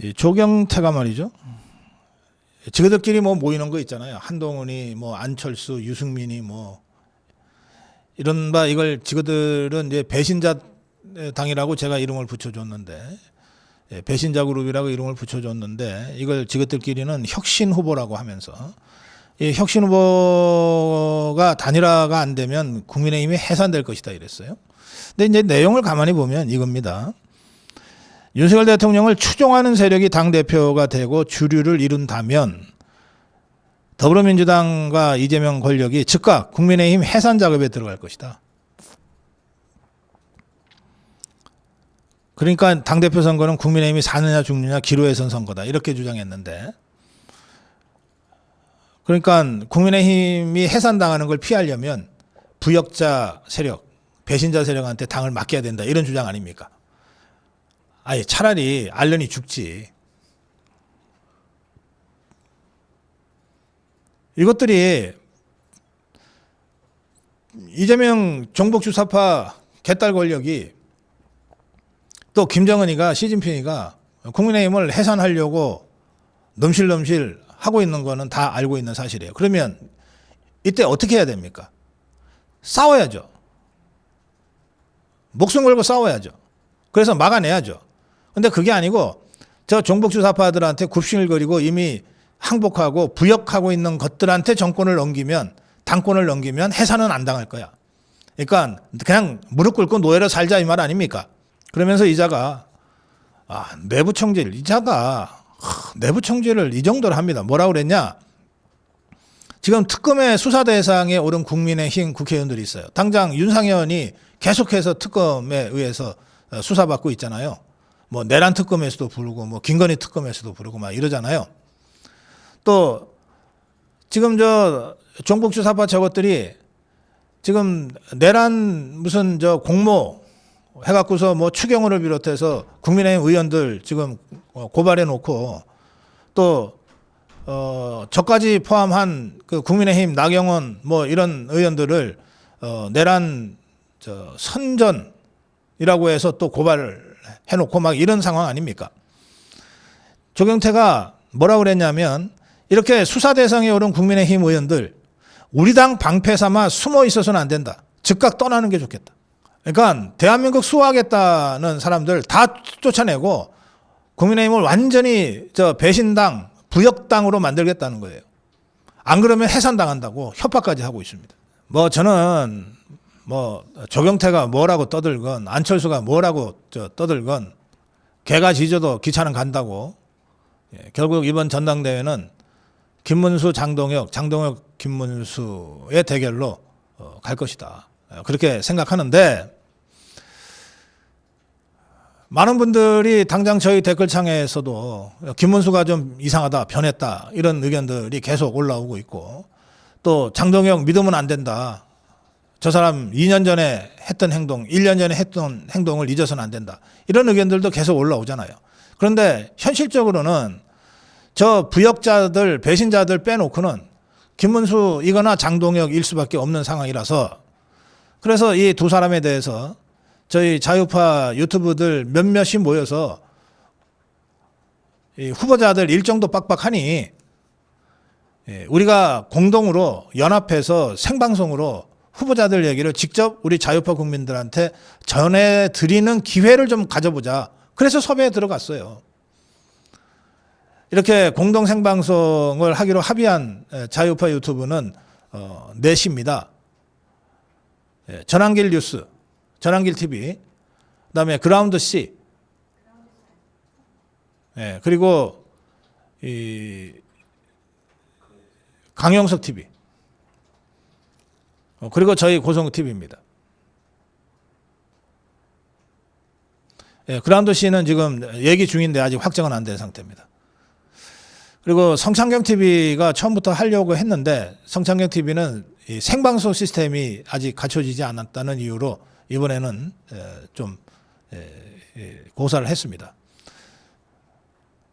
이 조경태가 말이죠. 지그들끼리 뭐 모이는 거 있잖아요. 한동훈이 뭐 안철수, 유승민이 뭐 이른바 이걸 지그들은 이제 배신자 당이라고 제가 이름을 붙여줬는데, 배신자 그룹이라고 이름을 붙여줬는데, 이걸 지그들끼리는 혁신 후보라고 하면서, 이 혁신 후보가 단일화가 안 되면 국민의힘이 해산될 것이다 이랬어요. 근데 이제 내용을 가만히 보면 이겁니다. 윤석열 대통령을 추종하는 세력이 당대표가 되고 주류를 이룬다면 더불어민주당과 이재명 권력이 즉각 국민의힘 해산 작업에 들어갈 것이다. 그러니까 당대표 선거는 국민의힘이 사느냐 죽느냐 기로에 선 선거다 이렇게 주장했는데, 그러니까 국민의힘이 해산당하는 걸 피하려면 부역자 세력, 배신자 세력한테 당을 맡겨야 된다 이런 주장 아닙니까? 아예 차라리 알련히 죽지. 이것들이 이재명 종북주사파 개딸 권력이 또 김정은이가 시진핑이가 국민의힘을 해산하려고 넘실넘실 하고 있는 거는 다 알고 있는 사실이에요. 그러면 이때 어떻게 해야 됩니까? 싸워야죠. 목숨 걸고 싸워야죠. 그래서 막아내야죠. 근데 그게 아니고 저 종북주사파들한테 굽신을거리고 이미 항복하고 부역하고 있는 것들한테 정권을 넘기면, 당권을 넘기면 해산은 안 당할 거야. 그러니까 그냥 무릎 꿇고 노예로 살자 이 말 아닙니까? 그러면서 이자가 내부 청질, 이자가 내부 청질을 이 정도로 합니다. 뭐라고 그랬냐? 지금 특검의 수사 대상에 오른 국민의힘 국회의원들이 있어요. 당장 윤상현이 계속해서 특검에 의해서 수사받고 있잖아요. 뭐 내란 특검에서도 부르고 뭐 김건희 특검에서도 부르고 막 이러잖아요. 또 지금 저 종북주사파 저것들이 지금 내란 무슨 저 공모 해갖고서 뭐 추경호를 비롯해서 국민의힘 의원들 지금 고발해 놓고, 또 저까지 포함한 그 국민의힘 나경원 뭐 이런 의원들을 내란 저 선전이라고 해서 또 고발을 해놓고 막 이런 상황 아닙니까? 조경태가 뭐라고 그랬냐면, 이렇게 수사 대상에 오른 국민의힘 의원들 우리 당 방패 삼아 숨어 있어서는 안 된다. 즉각 떠나는 게 좋겠다. 그러니까 대한민국 수호하겠다는 사람들 다 쫓아내고 국민의힘을 완전히 저 배신당, 부역당으로 만들겠다는 거예요. 안 그러면 해산당한다고 협박까지 하고 있습니다. 뭐 저는 뭐 조경태가 뭐라고 떠들건 안철수가 뭐라고 떠들건 개가 짖어도 기차는 간다고. 결국 이번 전당대회는 김문수, 장동혁, 장동혁, 김문수의 대결로 갈 것이다. 그렇게 생각하는데, 많은 분들이 당장 저희 댓글창에서도 김문수가 좀 이상하다, 변했다 이런 의견들이 계속 올라오고 있고, 또 장동혁 믿으면 안 된다. 저 사람 2년 전에 했던 행동, 1년 전에 했던 행동을 잊어서는 안 된다. 이런 의견들도 계속 올라오잖아요. 그런데 현실적으로는 저 부역자들, 배신자들 빼놓고는 김문수이거나 장동혁일 수밖에 없는 상황이라서, 그래서 이 두 사람에 대해서 저희 자유파 유튜브들 몇몇이 모여서 이 후보자들 일정도 빡빡하니 우리가 공동으로 연합해서 생방송으로 후보자들 얘기를 직접 우리 자유파 국민들한테 전해드리는 기회를 좀 가져보자. 그래서 섭외에 들어갔어요. 이렇게 공동 생방송을 하기로 합의한 자유파 유튜브는 넷입니다. 전환길 뉴스, 전환길 TV, 그다음에 그라운드 C, 그리고 이 강영석 TV, 그리고 저희 고성우 TV입니다. 그라운드 C는 지금 얘기 중인데 아직 확정은 안 된 상태입니다. 그리고 성창경 TV가 처음부터 하려고 했는데, 성창경 TV는 이 생방송 시스템이 아직 갖춰지지 않았다는 이유로 이번에는 좀 고사를 했습니다.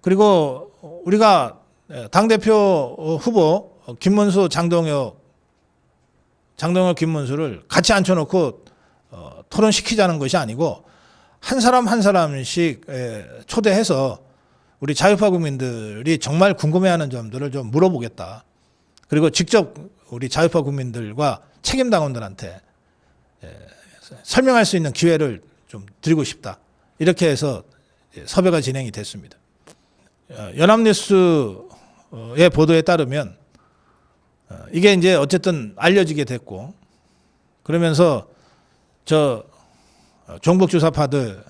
그리고 우리가 당대표 후보 김문수, 장동혁, 김문수를 같이 앉혀놓고 토론시키자는 것이 아니고 한 사람 한 사람씩 초대해서 우리 자유파 국민들이 정말 궁금해하는 점들을 좀 물어보겠다. 그리고 직접 우리 자유파 국민들과 책임당원들한테 설명할 수 있는 기회를 좀 드리고 싶다. 이렇게 해서 섭외가 진행이 됐습니다. 연합뉴스의 보도에 따르면 이게 이제 어쨌든 알려지게 됐고, 그러면서 저 종북주사파들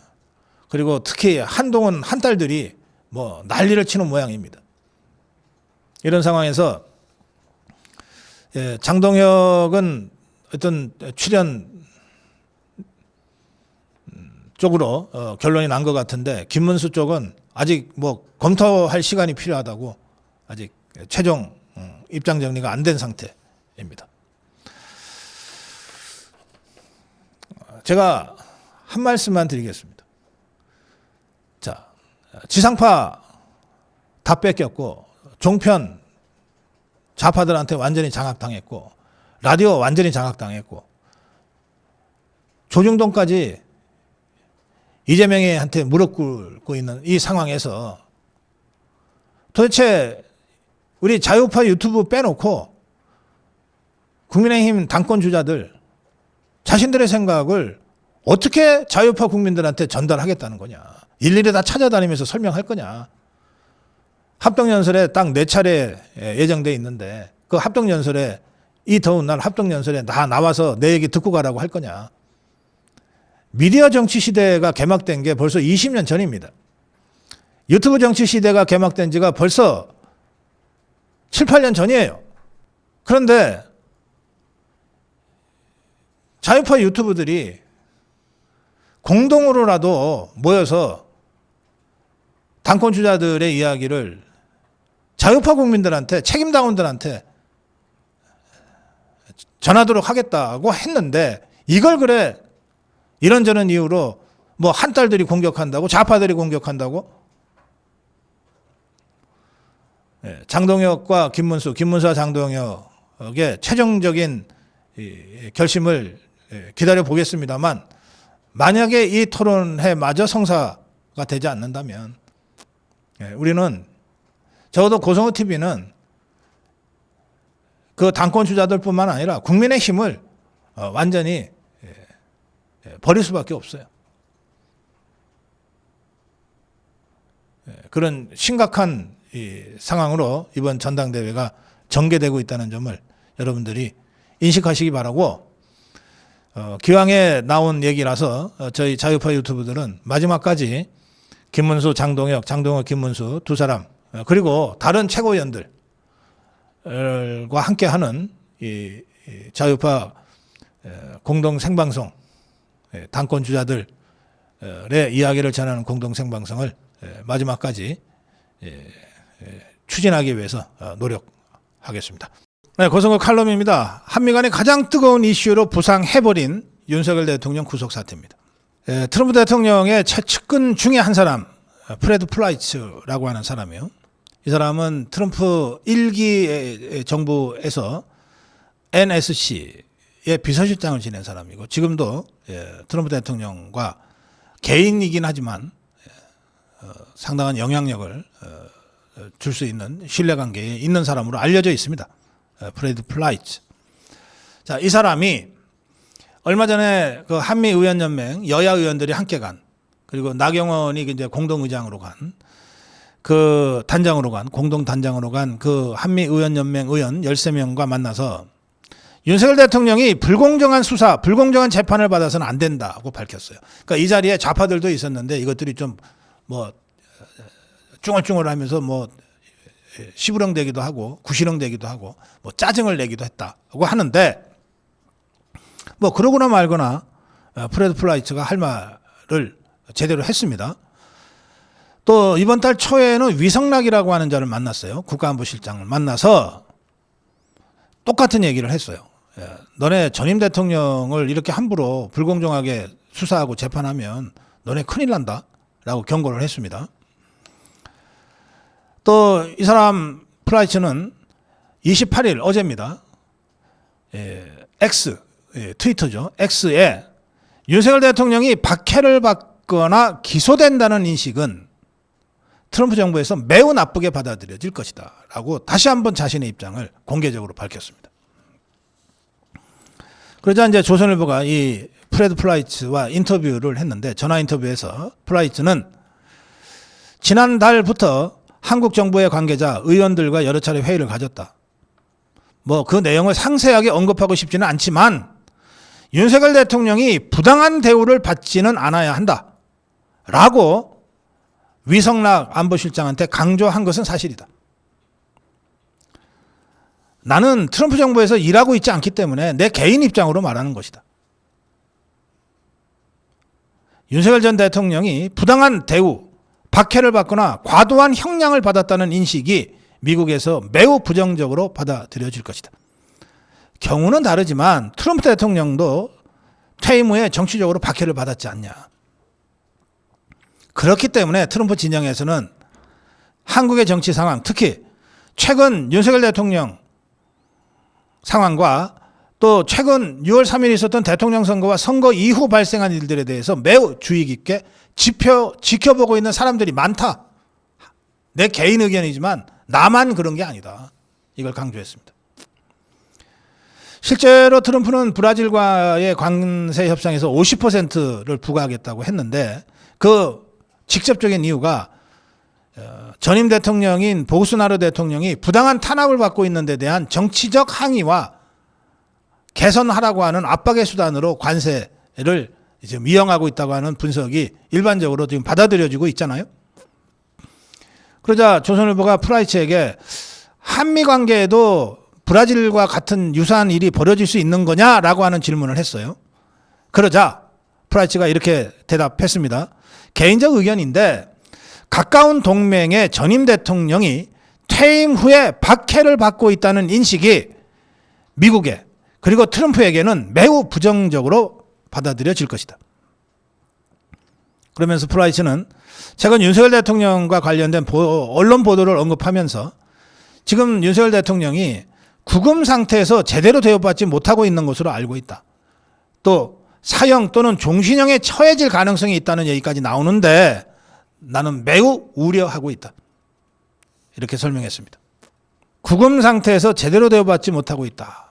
그리고 특히 한동훈 한딸들이 뭐 난리를 치는 모양입니다. 이런 상황에서 장동혁은 어떤 출연 쪽으로 결론이 난 것 같은데, 김문수 쪽은 아직 뭐 검토할 시간이 필요하다고 아직 최종 입장 정리가 안 된 상태입니다. 제가 한 말씀만 드리겠습니다. 자, 지상파 다 뺏겼고, 종편 좌파들한테 완전히 장악당했고, 라디오 완전히 장악당했고, 조중동까지 이재명한테 무릎 꿇고 있는 이 상황에서 도대체 우리 자유파 유튜브 빼놓고 국민의힘 당권 주자들 자신들의 생각을 어떻게 자유파 국민들한테 전달하겠다는 거냐. 일일이 다 찾아다니면서 설명할 거냐. 합동연설에 딱 4차례 예정돼 있는데 그 합동연설에, 이 더운 날 합동연설에 다 나와서 내 얘기 듣고 가라고 할 거냐. 미디어 정치 시대가 개막된 게 벌써 20년 전입니다. 유튜브 정치 시대가 개막된 지가 벌써 7, 8년 전이에요. 그런데 자유파 유튜브들이 공동으로라도 모여서 당권 주자들의 이야기를 자유파 국민들한테, 책임당원들한테 전하도록 하겠다고 했는데, 이걸 그래 이런저런 이유로 뭐 한딸들이 공격한다고, 좌파들이 공격한다고, 장동혁과 김문수와 장동혁의 최종적인 결심을 기다려 보겠습니다만, 만약에 이 토론회마저 성사가 되지 않는다면 우리는 적어도 고성호 TV는 그 당권 주자들뿐만 아니라 국민의 힘을 완전히 버릴 수밖에 없어요. 그런 심각한 이 상황으로 이번 전당대회가 전개되고 있다는 점을 여러분들이 인식하시기 바라고, 기왕에 나온 얘기라서 저희 자유파 유튜브들은 마지막까지 김문수, 장동혁, 김문수 두 사람, 그리고 다른 최고위원들과 함께하는 이 자유파 공동 생방송, 당권 주자들의 이야기를 전하는 공동 생방송을 마지막까지 추진하기 위해서 노력하겠습니다. 네, 고성호 칼럼입니다. 한미 간의 가장 뜨거운 이슈로 부상해버린 윤석열 대통령 구속 사태입니다. 트럼프 대통령의 최측근 중에 한 사람, 프레드 플라이츠라고 하는 사람이요. 이 사람은 트럼프 1기 정부에서 NSC의 비서실장을 지낸 사람이고, 지금도 트럼프 대통령과 개인이긴 하지만 상당한 영향력을 줄 수 있는 신뢰관계에 있는 사람으로 알려져 있습니다. 프레드 플라이츠. 자, 이 사람이 얼마 전에 그 한미 의원연맹 여야 의원들이 함께 간, 그리고 나경원이 이제 공동의장으로 간, 그 단장으로 간, 공동 단장으로 간 그 한미 의원연맹 의원 13명과 만나서 윤석열 대통령이 불공정한 수사, 불공정한 재판을 받아서는 안 된다고 밝혔어요. 그러니까 이 자리에 좌파들도 있었는데 이것들이 좀 뭐 쭝얼쭝얼하면서 뭐 시부렁대기도 하고 구시렁대기도 하고 뭐 짜증을 내기도 했다고 하는데, 뭐 그러거나 말거나 프레드 플라이츠가 할 말을 제대로 했습니다. 또 이번 달 초에는 위성락이라고 하는 자를 만났어요. 국가안보실장을 만나서 똑같은 얘기를 했어요. 너네 전임 대통령을 이렇게 함부로 불공정하게 수사하고 재판하면 너네 큰일 난다 라고 경고를 했습니다. 또 이 사람 플라이츠는 28일 어제입니다. X, 트위터죠. X에 윤석열 대통령이 박해를 받거나 기소된다는 인식은 트럼프 정부에서 매우 나쁘게 받아들여질 것이다 라고 다시 한번 자신의 입장을 공개적으로 밝혔습니다. 그러자 이제 조선일보가 이 프레드 플라이츠와 인터뷰를 했는데, 전화 인터뷰에서 플라이츠는 지난달부터 한국 정부의 관계자 의원들과 여러 차례 회의를 가졌다. 뭐 그 내용을 상세하게 언급하고 싶지는 않지만 윤석열 대통령이 부당한 대우를 받지는 않아야 한다 라고 위성락 안보실장한테 강조한 것은 사실이다. 나는 트럼프 정부에서 일하고 있지 않기 때문에 내 개인 입장으로 말하는 것이다. 윤석열 전 대통령이 부당한 대우, 박해를 받거나 과도한 형량을 받았다는 인식이 미국에서 매우 부정적으로 받아들여질 것이다. 경우는 다르지만 트럼프 대통령도 퇴임 후에 정치적으로 박해를 받았지 않냐. 그렇기 때문에 트럼프 진영에서는 한국의 정치 상황, 특히 최근 윤석열 대통령 상황과 또 최근 6월 3일 있었던 대통령 선거와 선거 이후 발생한 일들에 대해서 매우 주의 깊게 지켜보고 있는 사람들이 많다. 내 개인 의견이지만 나만 그런 게 아니다. 이걸 강조했습니다. 실제로 트럼프는 브라질과의 관세 협상에서 50%를 부과하겠다고 했는데, 그 직접적인 이유가 전임 대통령인 보우스나로 대통령이 부당한 탄압을 받고 있는 데 대한 정치적 항의와 개선하라고 하는 압박의 수단으로 관세를 이제 이용하고 있다고 하는 분석이 일반적으로 지금 받아들여지고 있잖아요. 그러자 조선일보가 플라이츠에게 한미 관계에도 브라질과 같은 유사한 일이 벌어질 수 있는 거냐라고 하는 질문을 했어요. 그러자 플라이츠가 이렇게 대답했습니다. 개인적 의견인데 가까운 동맹의 전임 대통령이 퇴임 후에 박해를 받고 있다는 인식이 미국에 그리고 트럼프에게는 매우 부정적으로 받아들여질 것이다. 그러면서 플라이츠는 최근 윤석열 대통령과 관련된 언론 보도를 언급하면서 지금 윤석열 대통령이 구금 상태에서 제대로 대우받지 못하고 있는 것으로 알고 있다. 또 사형 또는 종신형에 처해질 가능성이 있다는 얘기까지 나오는데 나는 매우 우려하고 있다. 이렇게 설명했습니다. 구금 상태에서 제대로 대우받지 못하고 있다.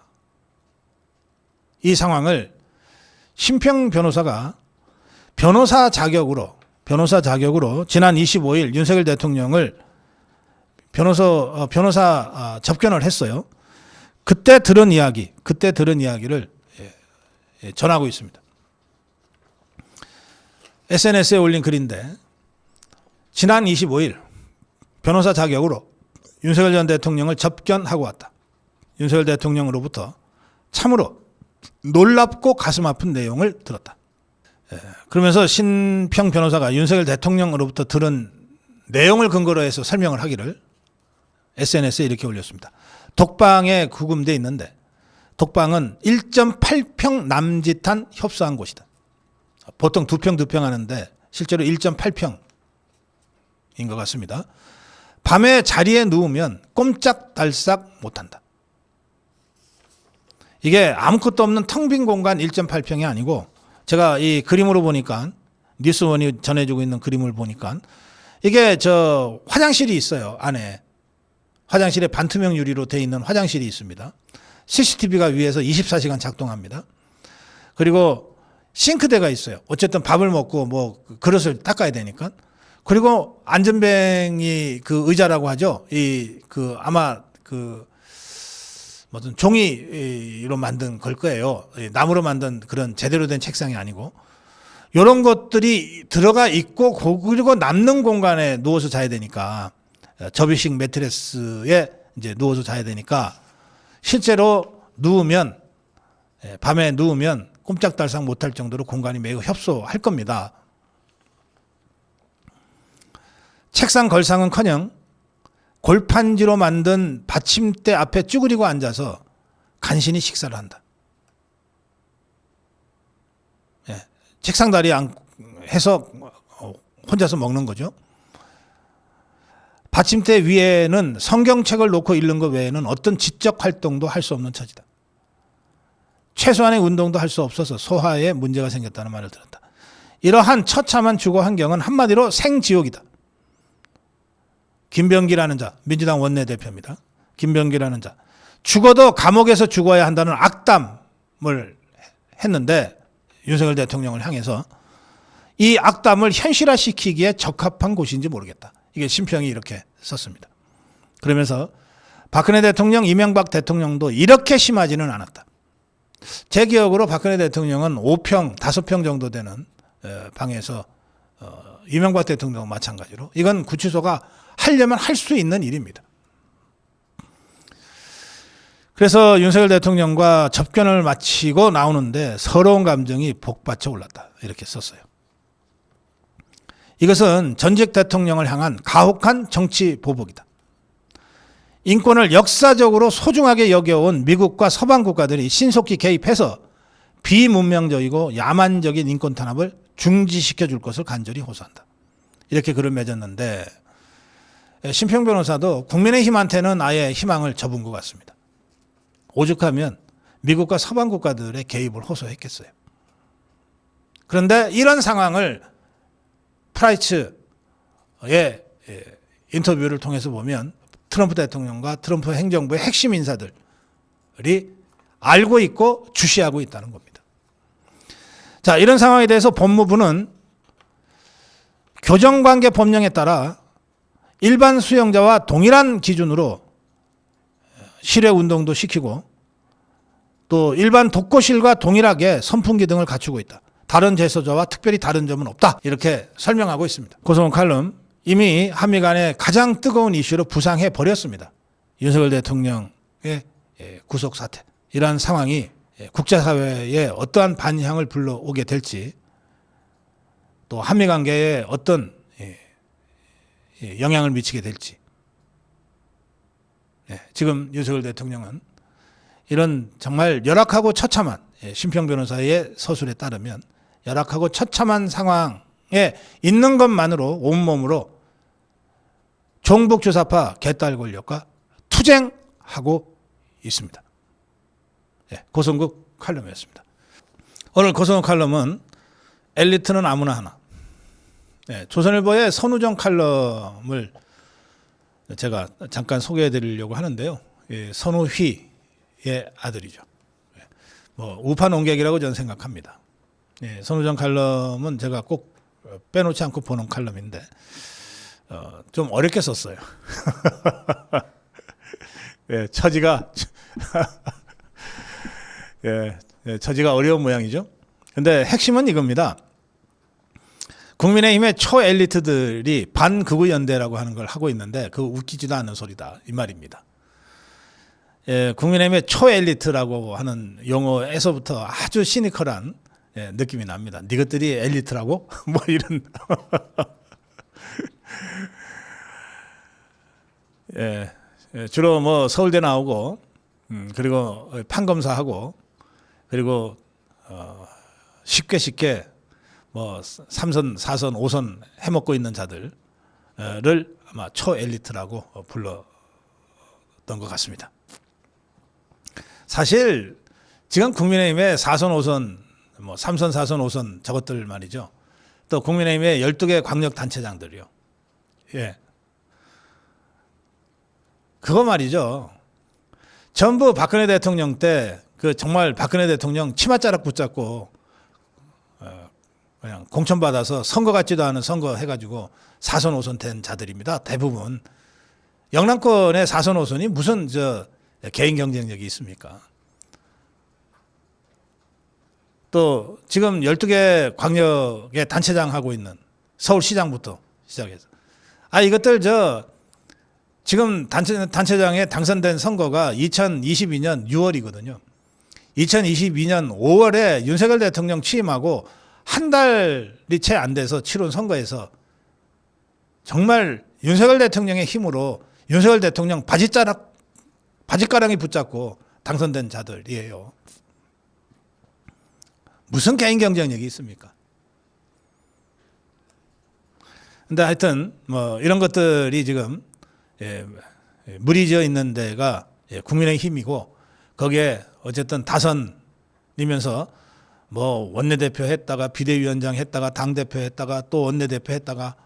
이 상황을 심평 변호사가 변호사 자격으로 지난 25일 윤석열 대통령을 변호사 접견을 했어요. 그때 들은 이야기를 전하고 있습니다. SNS에 올린 글인데, 지난 25일 변호사 자격으로 윤석열 전 대통령을 접견하고 왔다. 윤석열 대통령으로부터 참으로 놀랍고 가슴 아픈 내용을 들었다. 그러면서 신평 변호사가 윤석열 대통령으로부터 들은 내용을 근거로 해서 설명을 하기를 SNS에 이렇게 올렸습니다. 독방에 구금되어 있는데 독방은 1.8평 남짓한 협소한 곳이다. 보통 2평 하는데 실제로 1.8평인 것 같습니다. 밤에 자리에 누우면 꼼짝달싹 못한다. 이게 아무것도 없는 텅 빈 공간 1.8평이 아니고, 제가 이 그림으로 보니까, 뉴스원이 전해주고 있는 그림을 보니까 이게 저 화장실이 있어요. 안에 화장실에 반투명 유리로 되어 있는 화장실이 있습니다. CCTV가 위에서 24시간 작동합니다. 그리고 싱크대가 있어요. 어쨌든 밥을 먹고 뭐 그릇을 닦아야 되니까. 그리고 안전뱅이 그 의자라고 하죠. 아마 무슨 종이로 만든 걸 거예요. 나무로 만든 그런 제대로 된 책상이 아니고, 이런 것들이 들어가 있고, 그리고 남는 공간에 누워서 자야 되니까, 접이식 매트리스에 이제 누워서 자야 되니까, 실제로 밤에 누우면 꼼짝달싹 못할 정도로 공간이 매우 협소할 겁니다. 책상 걸상은커녕 골판지로 만든 받침대 앞에 쭈그리고 앉아서 간신히 식사를 한다. 책상 다리에 해서 혼자서 먹는 거죠. 받침대 위에는 성경책을 놓고 읽는 것 외에는 어떤 지적 활동도 할 수 없는 처지다. 최소한의 운동도 할 수 없어서 소화에 문제가 생겼다는 말을 들었다. 이러한 처참한 주거 환경은 한마디로 생지옥이다. 김병기라는 자, 민주당 원내대표입니다. 김병기라는 자. 죽어도 감옥에서 죽어야 한다는 악담을 했는데 윤석열 대통령을 향해서 이 악담을 현실화시키기에 적합한 곳인지 모르겠다. 이게 심평이 이렇게 썼습니다. 그러면서 박근혜 대통령, 이명박 대통령도 이렇게 심하지는 않았다. 제 기억으로 박근혜 대통령은 5평, 5평 정도 되는 방에서 이명박 대통령 마찬가지로 이건 구치소가 하려면 할 수 있는 일입니다. 그래서 윤석열 대통령과 접견을 마치고 나오는데 서러운 감정이 복받쳐 올랐다. 이렇게 썼어요. 이것은 전직 대통령을 향한 가혹한 정치 보복이다. 인권을 역사적으로 소중하게 여겨온 미국과 서방 국가들이 신속히 개입해서 비문명적이고 야만적인 인권 탄압을 중지시켜 줄 것을 간절히 호소한다. 이렇게 글을 맺었는데 심평 변호사도 국민의힘한테는 아예 희망을 접은 것 같습니다. 오죽하면 미국과 서방 국가들의 개입을 호소했겠어요. 그런데 이런 상황을 프라이츠의 인터뷰를 통해서 보면 트럼프 대통령과 트럼프 행정부의 핵심 인사들이 알고 있고 주시하고 있다는 겁니다. 자, 이런 상황에 대해서 법무부는 교정관계 법령에 따라 일반 수용자와 동일한 기준으로 실외 운동도 시키고 또 일반 독거실과 동일하게 선풍기 등을 갖추고 있다. 다른 재소자와 특별히 다른 점은 없다. 이렇게 설명하고 있습니다. 고소원 칼럼 이미 한미 간의 가장 뜨거운 이슈로 부상해 버렸습니다. 윤석열 대통령의 구속 사태. 이러한 상황이 국제사회에 어떠한 반향을 불러오게 될지 또 한미 관계에 어떤 영향을 미치게 될지. 지금 윤석열 대통령은 이런 정말 열악하고 처참한 심평 변호사의 서술에 따르면 열악하고 처참한 상황에 있는 것만으로 온몸으로 종북주사파 개딸 권력과 투쟁하고 있습니다. 고성국 칼럼이었습니다. 오늘 고성국 칼럼은 엘리트는 아무나 하나. 조선일보의 선우정 칼럼을 제가 잠깐 소개해 드리려고 하는데요. 선우휘의 아들이죠. 우파 농객이라고 저는 생각합니다. 선우정 칼럼은 제가 꼭 빼놓지 않고 보는 칼럼인데 좀 어렵게 썼어요. 처지가 처지가 어려운 모양이죠. 근데 핵심은 이겁니다. 국민의힘의 초엘리트들이 반극우연대라고 하는 걸 하고 있는데 그거 웃기지도 않는 소리다 이 말입니다. 국민의힘의 초엘리트라고 하는 용어에서부터 아주 시니컬한 느낌이 납니다. 니것들이 엘리트라고? 뭐 이런 주로 뭐 서울대 나오고 그리고 판검사하고 그리고 쉽게 뭐 3선, 4선, 5선 해먹고 있는 자들을 아마 초엘리트라고 불렀던 것 같습니다. 사실 지금 국민의힘의 4선, 5선, 뭐 3선, 4선, 5선 저것들 말이죠. 또 국민의힘의 12개 광역단체장들이요. 그거 말이죠. 전부 박근혜 대통령 때 그 정말 박근혜 대통령 치맛자락 붙잡고 그냥 공천받아서 선거 같지도 않은 선거 해가지고 4선 5선 된 자들입니다. 대부분. 영남권의 4선 5선이 무슨 개인 경쟁력이 있습니까? 또 지금 12개 광역의 단체장 하고 있는 서울시장부터 시작해서 이것들 지금 단체장에 당선된 선거가 2022년 6월이거든요. 2022년 5월에 윤석열 대통령 취임하고 한 달이 채 안 돼서 치른 선거에서 정말 윤석열 대통령의 힘으로 윤석열 대통령 바짓가랑이 붙잡고 당선된 자들이에요. 무슨 개인 경쟁력이 있습니까? 근데 하여튼 뭐 이런 것들이 지금 무리지어 있는 데가 국민의힘이고 거기에 어쨌든 다선이면서 뭐 원내대표 했다가 비대위원장 했다가 당대표 했다가 또 원내대표 했다가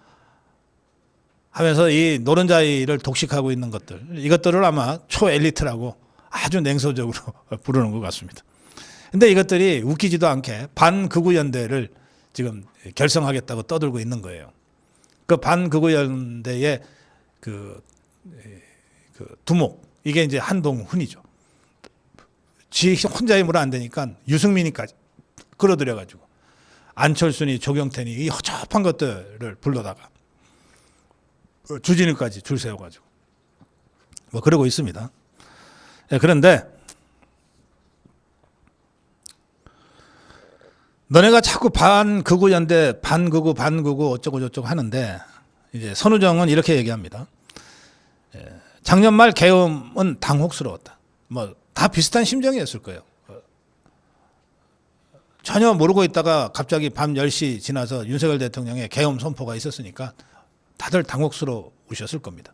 하면서 이 노른자이를 독식하고 있는 것들, 이것들을 아마 초엘리트라고 아주 냉소적으로 부르는 것 같습니다. 근데 이것들이 웃기지도 않게 반극우연대를 지금 결성하겠다고 떠들고 있는 거예요. 그 반극우연대의 그 두목, 이게 이제 한동훈이죠. 지 혼자 힘으로 안 되니까 유승민이까지 끌어들여가지고 안철수니 조경태니 이 허접한 것들을 불러다가 주진우까지 줄 세워가지고 뭐 그러고 있습니다. 그런데 너네가 자꾸 반극우연대, 반극우 어쩌고 저쩌고 하는데 이제 선우정은 이렇게 얘기합니다. 작년 말 계엄은 당혹스러웠다. 뭐 다 비슷한 심정이었을 거예요. 전혀 모르고 있다가 갑자기 밤 10시 지나서 윤석열 대통령의 계엄 선포가 있었으니까 다들 당혹스러우셨을 겁니다.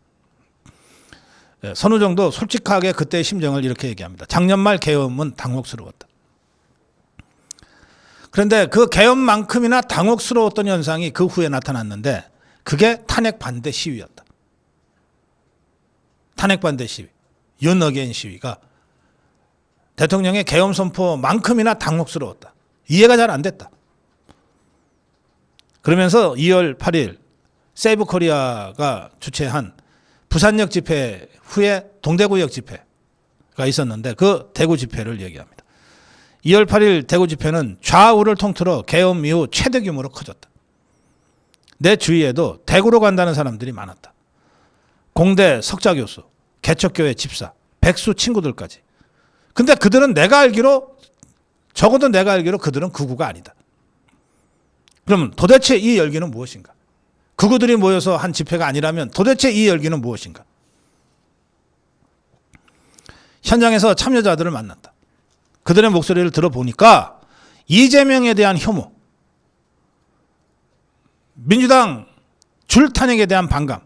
선우정도 솔직하게 그때의 심정을 이렇게 얘기합니다. 작년 말 계엄은 당혹스러웠다. 그런데 그 계엄만큼이나 당혹스러웠던 현상이 그 후에 나타났는데 그게 탄핵 반대 시위였다. 탄핵 반대 시위, 윤 어게인 시위가 대통령의 계엄 선포만큼이나 당혹스러웠다. 이해가 잘 안 됐다. 그러면서 2월 8일 세이브 코리아가 주최한 부산역 집회 후에 동대구역 집회가 있었는데 그 대구 집회를 얘기합니다. 2월 8일 대구 집회는 좌우를 통틀어 계엄 이후 최대 규모로 커졌다. 내 주위에도 대구로 간다는 사람들이 많았다. 공대 석좌교수, 개척교회 집사, 백수 친구들까지. 근데 그들은 적어도 내가 알기로 그들은 극우가 아니다. 그러면 도대체 이 열기는 무엇인가? 극우들이 모여서 한 집회가 아니라면 도대체 이 열기는 무엇인가? 현장에서 참여자들을 만났다. 그들의 목소리를 들어보니까 이재명에 대한 혐오, 민주당 줄탄핵에 대한 반감,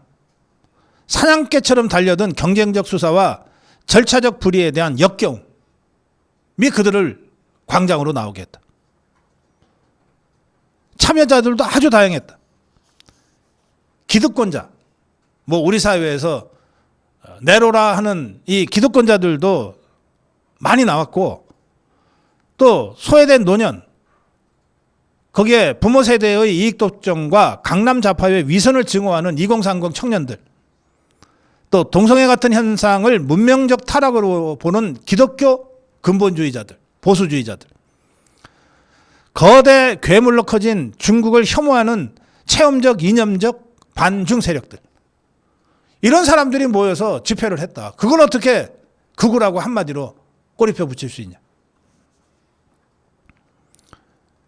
사냥개처럼 달려든 경쟁적 수사와 절차적 불의에 대한 역겨움이 그들을 광장으로 나오게 했다. 참여자들도 아주 다양했다. 기득권자, 뭐 우리 사회에서 내로라 하는 이 기득권자들도 많이 나왔고, 또 소외된 노년, 거기에 부모 세대의 이익 독점과 강남 좌파의 위선을 증오하는 2030 청년들, 또 동성애 같은 현상을 문명적 타락으로 보는 기독교 근본주의자들, 보수주의자들, 거대 괴물로 커진 중국을 혐오하는 체험적 이념적 반중 세력들, 이런 사람들이 모여서 집회를 했다. 그걸 어떻게 극우라고 한마디로 꼬리표 붙일 수 있냐?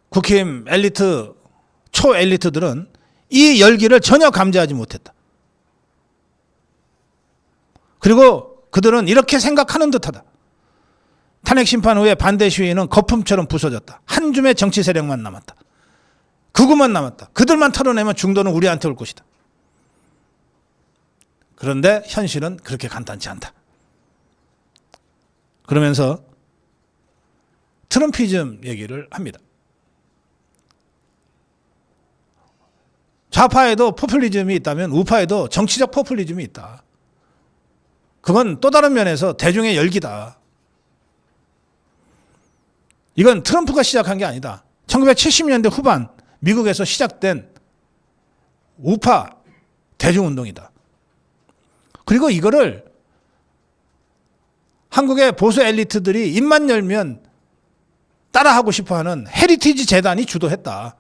국힘 엘리트, 초엘리트들은 이 열기를 전혀 감지하지 못했다. 그리고 그들은 이렇게 생각하는 듯하다. 탄핵 심판 후에 반대 시위는 거품처럼 부서졌다. 한 줌의 정치 세력만 남았다. 극우만 남았다. 그들만 털어내면 중도는 우리한테 올 것이다. 그런데 현실은 그렇게 간단치 않다. 그러면서 트럼피즘 얘기를 합니다. 좌파에도 포퓰리즘이 있다면 우파에도 정치적 포퓰리즘이 있다. 그건 또 다른 면에서 대중의 열기다. 이건 트럼프가 시작한 게 아니다. 1970년대 후반 미국에서 시작된 우파 대중운동이다. 그리고 이거를 한국의 보수 엘리트들이 입만 열면 따라하고 싶어하는 헤리티지 재단이 주도했다.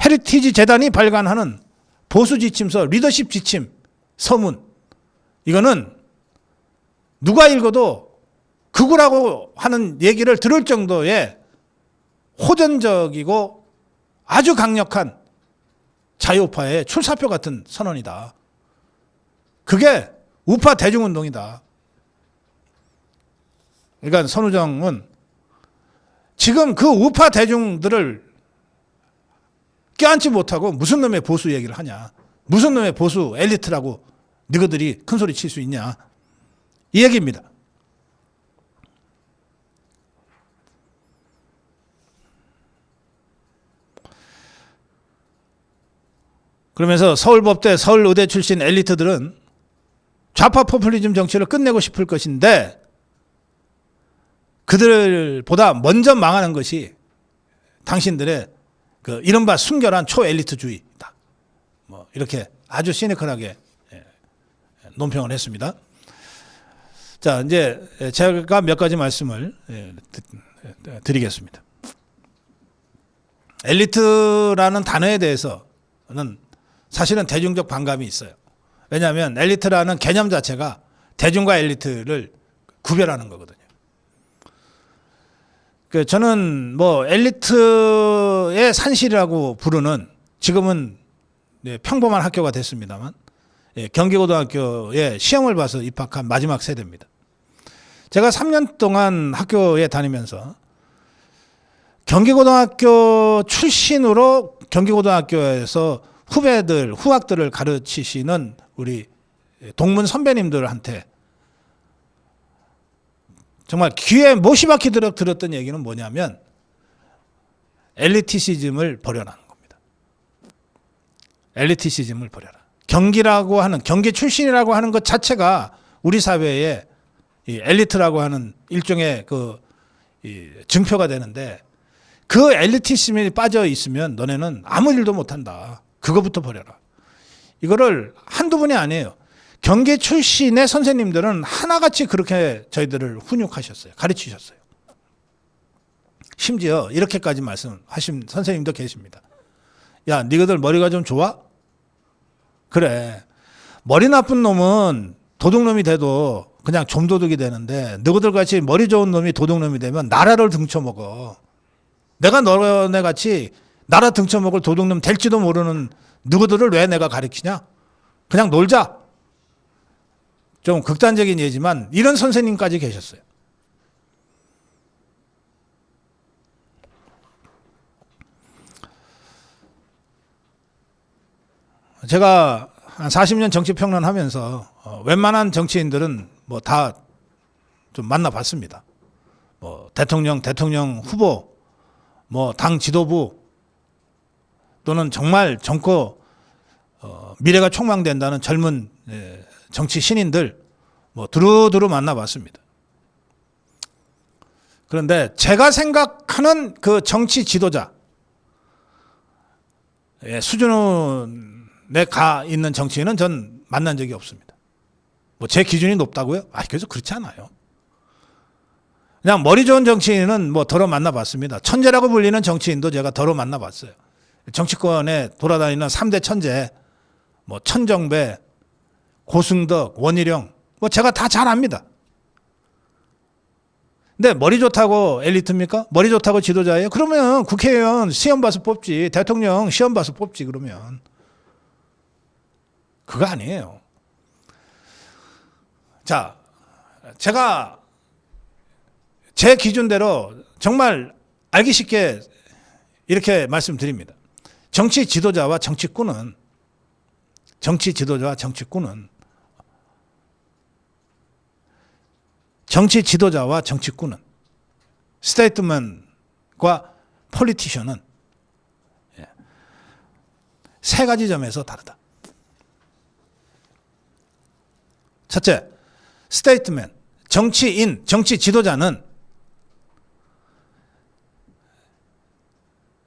헤리티지 재단이 발간하는 보수 지침서, 리더십 지침, 서문, 이거는 누가 읽어도 극우라고 하는 얘기를 들을 정도의 호전적이고 아주 강력한 자유파의 출사표 같은 선언이다. 그게 우파 대중운동이다. 그러니까 선우정은 지금 그 우파 대중들을 껴안지 못하고 무슨 놈의 보수 얘기를 하냐, 무슨 놈의 보수 엘리트라고 너희들이 큰 소리 칠 수 있냐, 이 얘기입니다. 그러면서 서울법대, 서울의대 출신 엘리트들은 좌파 포퓰리즘 정치를 끝내고 싶을 것인데 그들보다 먼저 망하는 것이 당신들의 그 이른바 순결한 초엘리트주의다. 뭐 이렇게 아주 시니컬하게 논평을 했습니다. 자, 이제 제가 몇 가지 말씀을 드리겠습니다. 엘리트라는 단어에 대해서는 사실은 대중적 반감이 있어요. 왜냐하면 엘리트라는 개념 자체가 대중과 엘리트를 구별하는 거거든요. 저는 뭐 엘리트의 산실이라고 부르는, 지금은 평범한 학교가 됐습니다만 경기고등학교에 시험을 봐서 입학한 마지막 세대입니다. 제가 3년 동안 학교에 다니면서 경기고등학교 출신으로 경기고등학교에서 후학들을 가르치시는 우리 동문 선배님들한테 정말 귀에 못이 박히 들었던 얘기는 뭐냐면 엘리티시즘을 버려라는 겁니다. 엘리티시즘을 버려라. 경기라고 하는, 경기 출신이라고 하는 것 자체가 우리 사회에 이 엘리트라고 하는 일종의 이 증표가 되는데, 그 엘리티시즘에 빠져 있으면 너네는 아무 일도 못한다. 그거부터 버려라. 이거를 한두 분이 아니에요. 경기 출신의 선생님들은 하나같이 그렇게 저희들을 훈육하셨어요. 가르치셨어요. 심지어 이렇게까지 말씀하신 선생님도 계십니다. 야, 니가들 머리가 좀 좋아? 그래. 머리 나쁜 놈은 도둑놈이 돼도 그냥 좀도둑이 되는데, 너희들 같이 머리 좋은 놈이 도둑놈이 되면 나라를 등쳐먹어. 내가 너네 같이 나라 등쳐먹을 도둑놈 될지도 모르는 너희들을 왜 내가 가르치냐? 그냥 놀자. 좀 극단적인 예지만 이런 선생님까지 계셨어요. 제가 한 40년 정치 평론하면서 웬만한 정치인들은 뭐 다 좀 만나봤습니다. 뭐 대통령 후보, 뭐 당 지도부, 또는 정말 젊고 미래가 촉망된다는 젊은 정치 신인들 뭐 두루두루 만나봤습니다. 그런데 제가 생각하는 그 정치 지도자 수준에 가 있는 정치인은 전 만난 적이 없습니다. 뭐 제 기준이 높다고요? 그래서 그렇지 않아요. 그냥 머리 좋은 정치인은 뭐 더러 만나봤습니다. 천재라고 불리는 정치인도 제가 더러 만나봤어요. 정치권에 돌아다니는 3대 천재, 뭐 천정배, 고승덕, 원희룡, 뭐 제가 다 잘 압니다. 근데 머리 좋다고 엘리트입니까? 머리 좋다고 지도자예요? 그러면 국회의원 시험 봐서 뽑지, 대통령 시험 봐서 뽑지. 그러면 그거 아니에요. 자, 제가 제 기준대로 정말 알기 쉽게 이렇게 말씀드립니다. 정치 지도자와 정치꾼은 스테이트먼과 폴리티션은 세 가지 점에서 다르다. 첫째, 스테이트먼, 정치인, 정치 지도자는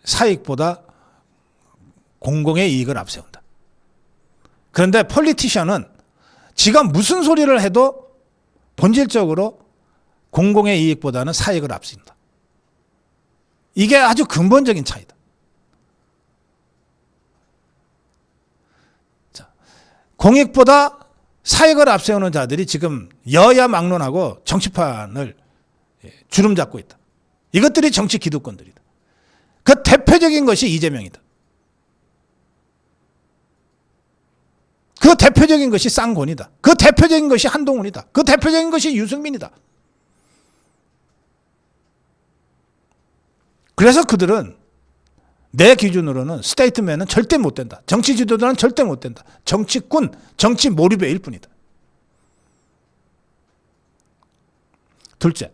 사익보다 공공의 이익을 앞세운다. 그런데 폴리티션은 지가 무슨 소리를 해도 본질적으로 공공의 이익보다는 사익을 앞세운다. 이게 아주 근본적인 차이다. 자, 공익보다 사익을 앞세우는 자들이 지금 여야 막론하고 정치판을 주름 잡고 있다. 이것들이 정치 기득권들이다. 그 대표적인 것이 이재명이다. 그 대표적인 것이 쌍권이다. 그 대표적인 것이 한동훈이다. 그 대표적인 것이 유승민이다. 그래서 그들은 내 기준으로는 스테이트맨은 절대 못 된다. 정치 지도자는 절대 못 된다. 정치꾼, 정치 몰입의 일뿐이다. 둘째,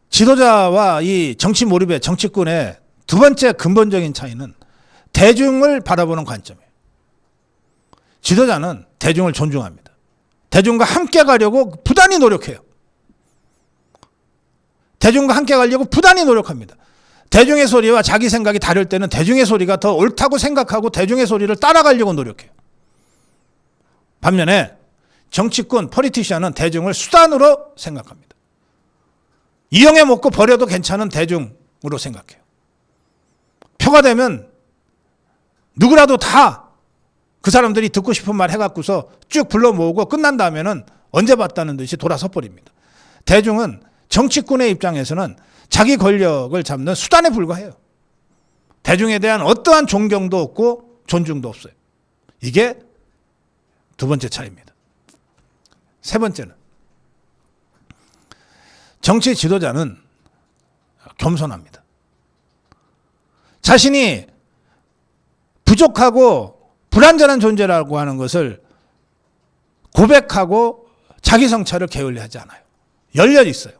지도자와 이 정치 몰입의 정치꾼의 두 번째 근본적인 차이는 대중을 바라보는 관점이에요. 지도자는 대중을 존중합니다. 대중과 함께 가려고 부단히 노력해요. 대중과 함께 가려고 부단히 노력합니다. 대중의 소리와 자기 생각이 다를 때는 대중의 소리가 더 옳다고 생각하고 대중의 소리를 따라가려고 노력해요. 반면에 정치꾼, 폴리티션은 대중을 수단으로 생각합니다. 이용해 먹고 버려도 괜찮은 대중으로 생각해요. 표가 되면 누구라도 다 그 사람들이 듣고 싶은 말 해갖고서 쭉 불러 모으고 끝난 다음에는 언제 봤다는 듯이 돌아서 버립니다. 대중은 정치꾼의 입장에서는 자기 권력을 잡는 수단에 불과해요. 대중에 대한 어떠한 존경도 없고 존중도 없어요. 이게 두 번째 차이입니다. 세 번째는 정치 지도자는 겸손합니다. 자신이 부족하고 불완전한 존재라고 하는 것을 고백하고 자기 성찰을 게을리하지 않아요. 열려 있어요.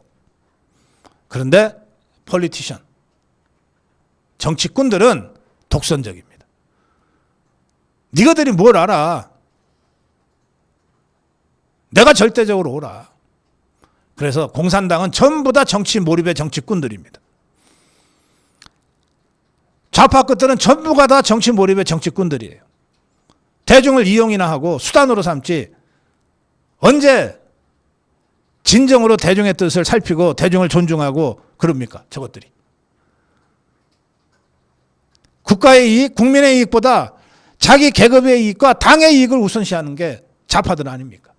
그런데 폴리티션, 정치꾼들은 독선적입니다. 니가들이 뭘 알아? 내가 절대적으로 오라. 그래서 공산당은 전부 다 정치 몰입의 정치꾼들입니다. 좌파 끝들은 전부가 다 정치 몰입의 정치꾼들이에요. 대중을 이용이나 하고 수단으로 삼지 언제 진정으로 대중의 뜻을 살피고 대중을 존중하고 그럽니까? 저것들이. 국가의 이익, 국민의 이익보다 자기 계급의 이익과 당의 이익을 우선시하는 게 좌파들 아닙니까?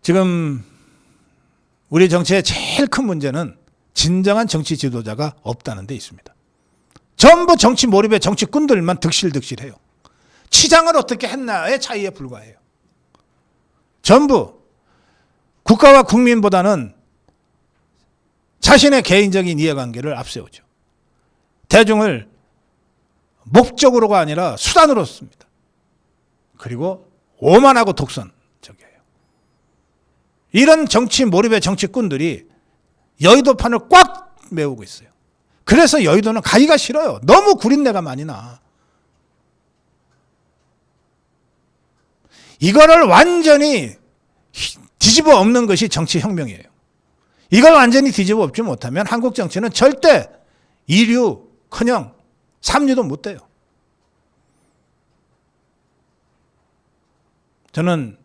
지금 우리 정치의 제일 큰 문제는 진정한 정치 지도자가 없다는 데 있습니다. 전부 정치 몰입의 정치꾼들만 득실득실해요. 치장을 어떻게 했나의 차이에 불과해요. 전부 국가와 국민보다는 자신의 개인적인 이해관계를 앞세우죠. 대중을 목적으로가 아니라 수단으로 씁니다. 그리고 오만하고 독선적이에요. 이런 정치 몰입의 정치꾼들이 여의도판을 꽉 메우고 있어요. 그래서 여의도는 가기가 싫어요. 너무 구린내가 많이 나. 이거를 완전히 뒤집어 엎는 것이 정치혁명이에요. 이걸 완전히 뒤집어 엎지 못하면 한국 정치는 절대 2류커녕 3류도 못 돼요. 저는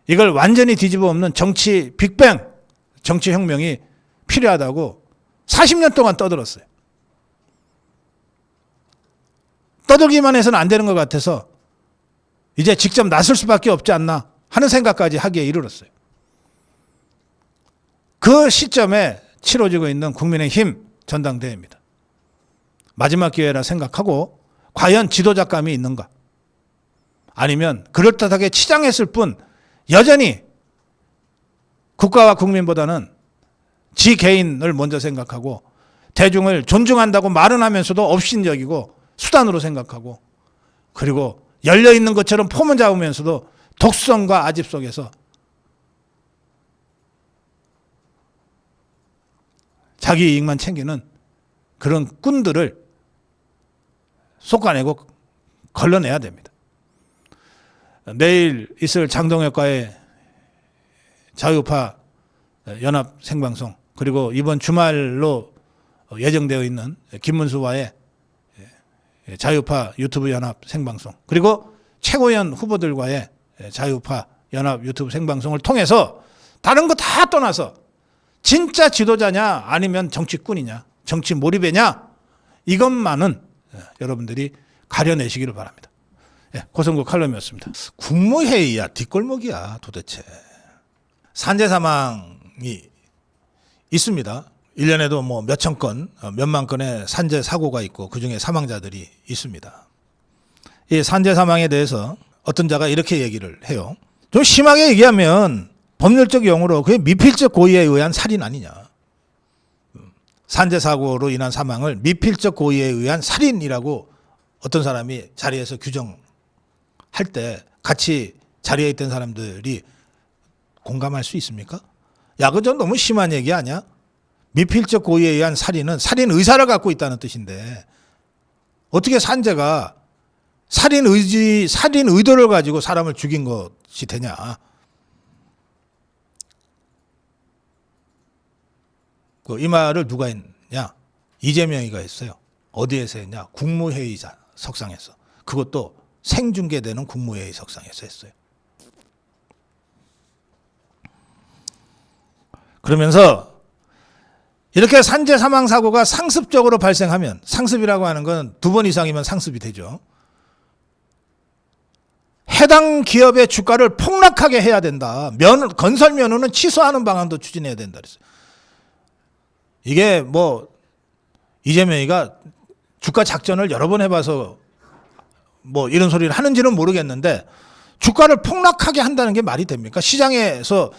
이걸 완전히 뒤집어 엎는 정치 빅뱅, 정치혁명이 필요하다고 40년 동안 떠들었어요. 떠들기만 해서는 안 되는 것 같아서 이제 직접 나설 수밖에 없지 않나 하는 생각까지 하기에 이르렀어요. 그 시점에 치러지고 있는 국민의힘 전당대회입니다. 마지막 기회라 생각하고 과연 지도자감이 있는가? 아니면 그럴듯하게 치장했을 뿐 여전히 국가와 국민보다는 지 개인을 먼저 생각하고 대중을 존중한다고 말은 하면서도 업신여기고 수단으로 생각하고 그리고 열려있는 것처럼 폼은 잡으면서도 독선과 아집 속에서 자기 이익만 챙기는 그런 꾼들을 솎아내고 걸러내야 됩니다. 내일 있을 장동혁과의 자유파 연합 생방송 그리고 이번 주말로 예정되어 있는 김문수와의 자유파 유튜브 연합 생방송 그리고 최고위원 후보들과의 자유파 연합 유튜브 생방송을 통해서 다른 거 다 떠나서 진짜 지도자냐 아니면 정치꾼이냐 정치 몰입이냐 이것만은 여러분들이 가려내시기를 바랍니다. 고성국 칼럼이었습니다. 국무회의야 뒷골목이야 도대체. 산재 사망이 있습니다. 1년에도 뭐 몇천 건, 몇만 건의 산재 사고가 있고 그중에 사망자들이 있습니다. 이 산재 사망에 대해서 어떤 자가 이렇게 얘기를 해요. 좀 심하게 얘기하면 법률적 용어로 그게 미필적 고의에 의한 살인 아니냐. 산재 사고로 인한 사망을 미필적 고의에 의한 살인이라고 어떤 사람이 자리에서 규정할 때 같이 자리에 있던 사람들이 공감할 수 있습니까? 야, 그거 좀 너무 심한 얘기 아니야? 미필적 고의에 의한 살인은 살인 의사를 갖고 있다는 뜻인데 어떻게 산재가 살인 의도를 가지고 사람을 죽인 것이 되냐? 이 말을 누가 했냐? 이재명이가 했어요. 어디에서 했냐? 국무회의 석상에서. 그것도 생중계되는 국무회의 석상에서 했어요. 그러면서 이렇게 산재 사망 사고가 상습적으로 발생하면, 상습이라고 하는 건 2번 이상이면 상습이 되죠. 해당 기업의 주가를 폭락하게 해야 된다. 건설 면허는 취소하는 방안도 추진해야 된다 그랬어요. 이게 뭐 이재명이가 주가 작전을 여러 번 해봐서 뭐 이런 소리를 하는지는 모르겠는데 주가를 폭락하게 한다는 게 말이 됩니까? 시장에서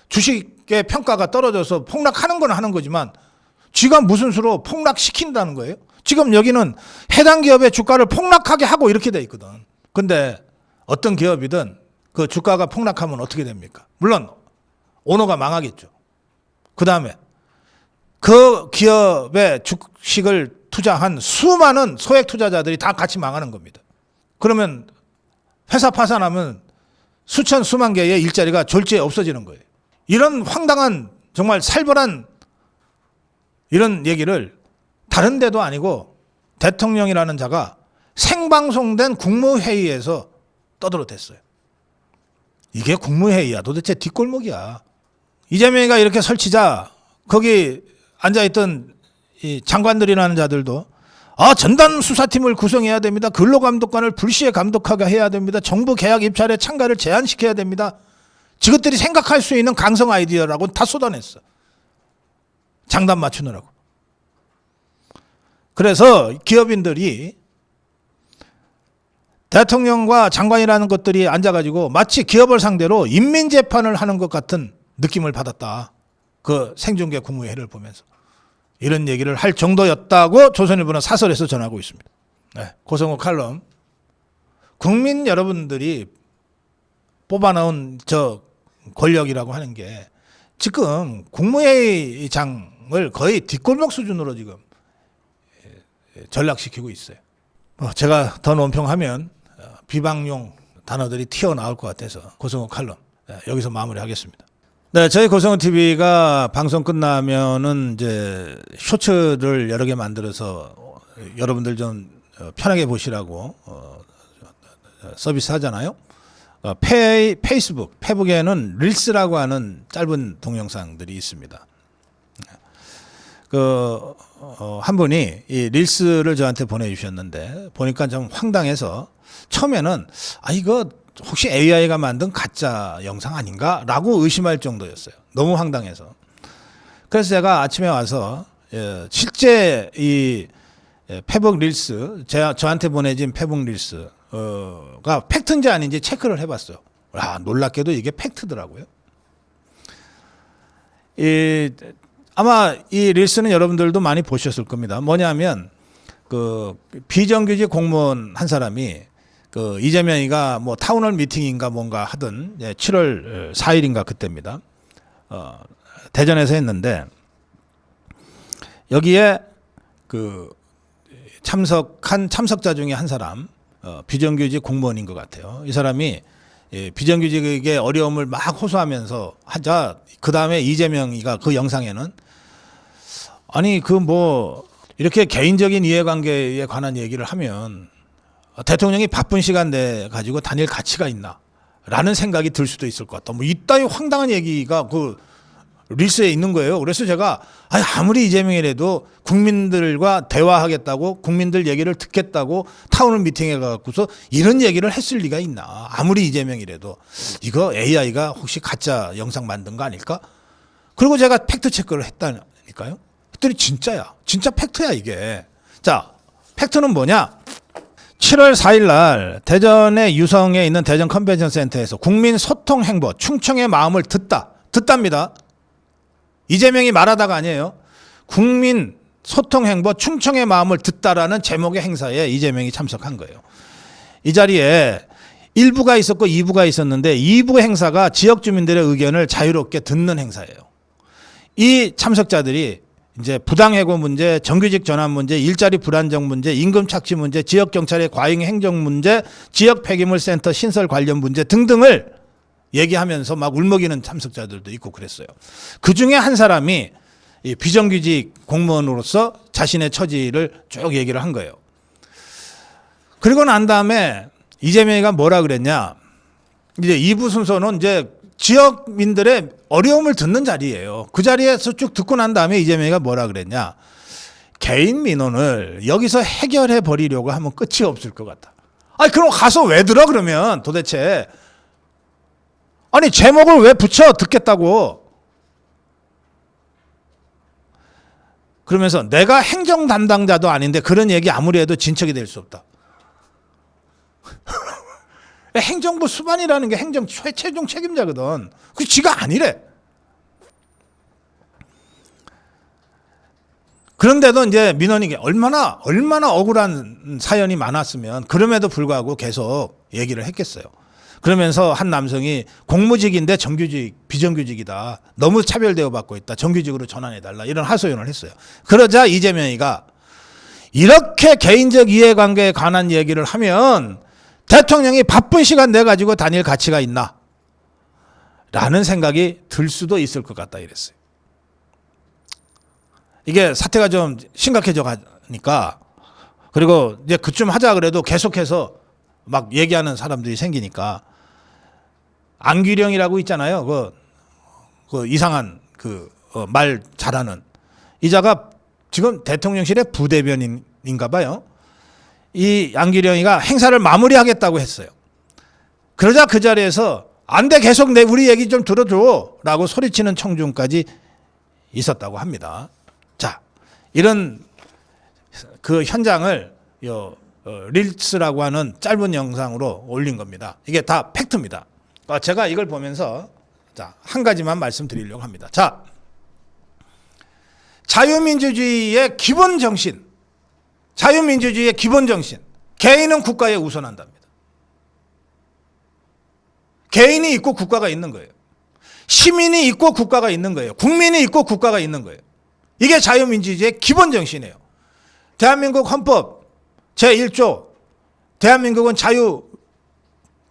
주식의 평가가 떨어져서 폭락하는 건 하는 거지만 지가 무슨 수로 폭락시킨다는 거예요? 지금 여기는 해당 기업의 주가를 폭락하게 하고 이렇게 돼 있거든. 근데 어떤 기업이든 그 주가가 폭락하면 어떻게 됩니까? 물론 오너가 망하겠죠. 그 다음에 그 기업의 주식을 투자한 수많은 소액 투자자들이 다 같이 망하는 겁니다. 그러면 회사 파산하면 수천 수만 개의 일자리가 졸지에 없어지는 거예요. 이런 황당한 정말 살벌한 이런 얘기를 다른 데도 아니고 대통령이라는 자가 생방송된 국무회의에서 떠들어댔어요. 이게 국무회의야. 도대체 뒷골목이야. 이재명이가 이렇게 설치자 거기 앉아있던 이 장관들이라는 자들도 전담 수사팀을 구성해야 됩니다. 근로감독관을 불시에 감독하게 해야 됩니다. 정부 계약 입찰에 참가를 제한시켜야 됩니다. 지것들이 생각할 수 있는 강성 아이디어라고 다 쏟아냈어. 장단 맞추느라고. 그래서 기업인들이 대통령과 장관이라는 것들이 앉아가지고 마치 기업을 상대로 인민재판을 하는 것 같은 느낌을 받았다. 그 생중계 국무회의를 보면서. 이런 얘기를 할 정도였다고 조선일보는 사설에서 전하고 있습니다. 네, 고성호 칼럼. 국민 여러분들이 뽑아놓은 저 권력이라고 하는 게 지금 국무회의장을 거의 뒷골목 수준으로 지금 전락시키고 있어요. 제가 더 논평하면 비방용 단어들이 튀어나올 것 같아서 고성호 칼럼 여기서 마무리하겠습니다. 네, 저희 고성호 TV가 방송 끝나면은 이제 쇼츠를 여러 개 만들어서 여러분들 좀 편하게 보시라고 서비스 하잖아요. 페이스북에는 릴스라고 하는 짧은 동영상들이 있습니다. 한 분이 이 릴스를 저한테 보내주셨는데 보니까 좀 황당해서 처음에는 이거 혹시 AI가 만든 가짜 영상 아닌가? 라고 의심할 정도였어요. 너무 황당해서. 그래서 제가 아침에 와서 실제 이 페북 릴스, 저한테 보내진 페북 릴스가 팩트인지 아닌지 체크를 해봤어요. 놀랍게도 이게 팩트더라고요. 아마 이 릴스는 여러분들도 많이 보셨을 겁니다. 뭐냐면 그 비정규직 공무원 한 사람이 그 이재명이가 뭐 타운홀 미팅인가 뭔가 하던 7월 4일인가 그때입니다. 대전에서 했는데 여기에 그 참석한 참석자 중에 한 사람 비정규직 공무원인 것 같아요. 이 사람이 비정규직의 어려움을 막 호소하면서 하자 그 다음에 이재명이가 그 영상에는 그 뭐 이렇게 개인적인 이해관계에 관한 얘기를 하면 대통령이 바쁜 시간 내 가지고 다닐 가치가 있나 라는 생각이 들 수도 있을 것 같다. 뭐 이따위 황당한 얘기가 그 릴스에 있는 거예요. 그래서 제가 아무리 이재명이라도 국민들과 대화하겠다고 국민들 얘기를 듣겠다고 타운홀 미팅에 가갖고서 이런 얘기를 했을 리가 있나. 아무리 이재명이라도 이거 AI가 혹시 가짜 영상 만든 거 아닐까? 그리고 제가 팩트 체크를 했다니까요. 그랬더니 진짜야. 진짜 팩트야 이게. 자, 팩트는 뭐냐? 7월 4일 날 대전의 유성에 있는 대전 컨벤션 센터에서 국민 소통 행보 충청의 마음을 듣답니다. 이재명이 말하다가 아니에요. 국민 소통 행보 충청의 마음을 듣다라는 제목의 행사에 이재명이 참석한 거예요. 이 자리에 1부가 있었고 2부가 있었는데 2부 행사가 지역 주민들의 의견을 자유롭게 듣는 행사예요. 이 참석자들이 이제 부당해고 문제, 정규직 전환 문제, 일자리 불안정 문제, 임금 착취 문제, 지역 경찰의 과잉 행정 문제, 지역 폐기물 센터 신설 관련 문제 등등을 얘기하면서 막 울먹이는 참석자들도 있고 그랬어요. 그 중에 한 사람이 이 비정규직 공무원으로서 자신의 처지를 쭉 얘기를 한 거예요. 그리고 난 다음에 이재명이가 뭐라 그랬냐. 이제 2부 순서는 이제 지역민들의 어려움을 듣는 자리예요. 그 자리에서 쭉 듣고 난 다음에 이재명이가 뭐라 그랬냐. 개인 민원을 여기서 해결해 버리려고 하면 끝이 없을 것 같다. 아니 그럼 가서 왜 들어 그러면 도대체. 아니 제목을 왜 붙여 듣겠다고. 그러면서 내가 행정 담당자도 아닌데 그런 얘기 아무리 해도 진척이 될 수 없다. 행정부 수반이라는 게 행정 최종 책임자거든. 그 지가 아니래. 그런데도 이제 민원이 얼마나 억울한 사연이 많았으면 그럼에도 불구하고 계속 얘기를 했겠어요. 그러면서 한 남성이 공무직인데 정규직, 비정규직이다. 너무 차별대우 받고 있다. 정규직으로 전환해달라. 이런 하소연을 했어요. 그러자 이재명이가 이렇게 개인적 이해관계에 관한 얘기를 하면 대통령이 바쁜 시간 내가지고 다닐 가치가 있나? 라는 생각이 들 수도 있을 것 같다 이랬어요. 이게 사태가 좀 심각해져 가니까 그리고 이제 그쯤 하자 그래도 계속해서 막 얘기하는 사람들이 생기니까 안규령이라고 있잖아요. 그 이상한 말 잘하는 이자가 지금 대통령실의 부대변인인가 봐요. 이 안규령이가 행사를 마무리하겠다고 했어요. 그러자 그 자리에서 안 돼 계속 우리 얘기 좀 들어줘 라고 소리치는 청중까지 있었다고 합니다. 자, 이런 그 현장을 릴스라고 하는 짧은 영상으로 올린 겁니다. 이게 다 팩트입니다. 제가 이걸 보면서 한 가지만 말씀드리려고 합니다. 자, 자유민주주의의 기본 정신, 자유민주주의의 기본 정신, 개인은 국가에 우선한답니다. 개인이 있고 국가가 있는 거예요. 시민이 있고 국가가 있는 거예요. 국민이 있고 국가가 있는 거예요. 이게 자유민주주의의 기본 정신이에요. 대한민국 헌법 제1조 대한민국은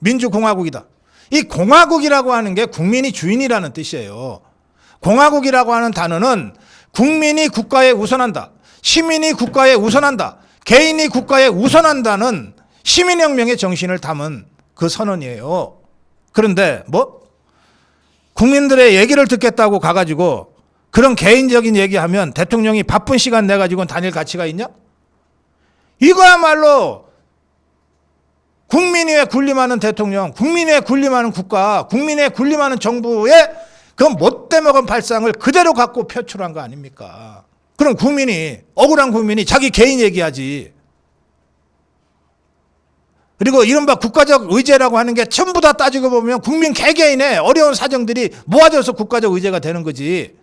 자유민주공화국이다. 이 공화국이라고 하는 게 국민이 주인이라는 뜻이에요. 공화국이라고 하는 단어는 국민이 국가에 우선한다. 시민이 국가에 우선한다. 개인이 국가에 우선한다는 시민혁명의 정신을 담은 그 선언이에요. 그런데 국민들의 얘기를 듣겠다고 가가지고 그런 개인적인 얘기하면 대통령이 바쁜 시간 내가지고는 다닐 가치가 있냐? 이거야말로 국민에 군림하는 대통령, 국민에 군림하는 국가, 국민에 군림하는 정부의 그 못돼 먹은 발상을 그대로 갖고 표출한 거 아닙니까? 그럼 억울한 국민이 자기 개인 얘기하지. 그리고 이른바 국가적 의제라고 하는 게 전부 다 따지고 보면 국민 개개인의 어려운 사정들이 모아져서 국가적 의제가 되는 거지.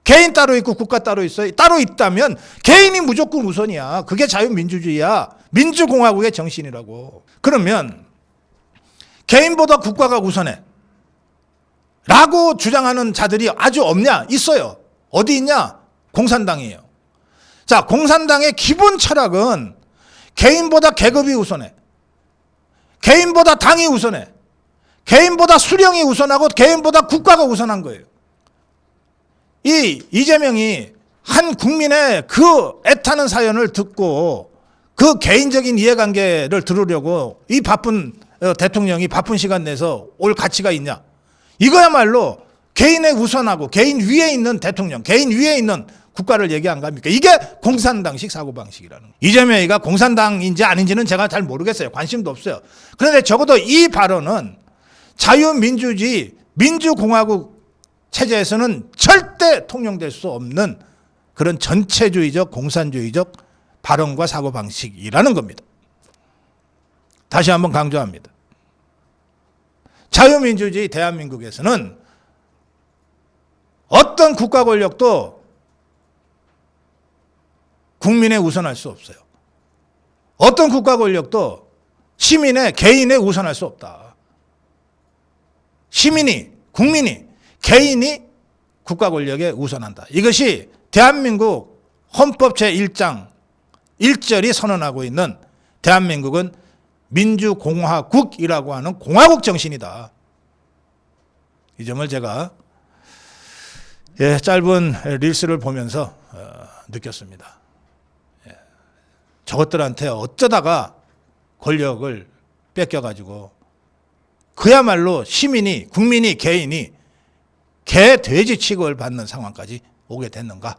개인 따로 있고 국가 따로 있어요. 따로 있다면 개인이 무조건 우선이야. 그게 자유민주주의야. 민주공화국의 정신이라고. 그러면 개인보다 국가가 우선해 라고 주장하는 자들이 아주 없냐? 있어요. 어디 있냐? 공산당이에요. 자, 공산당의 기본 철학은 개인보다 계급이 우선해. 개인보다 당이 우선해. 개인보다 수령이 우선하고 개인보다 국가가 우선한 거예요. 이재명이 한 국민의 그 애타는 사연을 듣고 그 개인적인 이해관계를 들으려고 이 바쁜 대통령이 바쁜 시간 내서 올 가치가 있냐? 이거야말로 개인의 우선하고 개인 위에 있는 대통령, 개인 위에 있는 국가를 얘기한 겁니까? 이게 공산당식 사고방식이라는 거예요. 이재명이가 공산당인지 아닌지는 제가 잘 모르겠어요. 관심도 없어요. 그런데 적어도 이 발언은 자유민주주의, 민주공화국 체제에서는 절대 통용될 수 없는 그런 전체주의적, 공산주의적 발언과 사고방식이라는 겁니다. 다시 한번 강조합니다. 자유민주주의 대한민국에서는 어떤 국가 권력도 국민에 우선할 수 없어요. 어떤 국가 권력도 시민의 개인에 우선할 수 없다. 시민이, 국민이, 개인이 국가 권력에 우선한다. 이것이 대한민국 헌법 제1장 1절이 선언하고 있는 대한민국은 민주공화국이라고 하는 공화국 정신이다. 이 점을 제가 짧은 릴스를 보면서 느꼈습니다. 저것들한테 어쩌다가 권력을 뺏겨가지고 그야말로 시민이, 국민이, 개인이 개, 돼지 취급을 받는 상황까지 오게 됐는가.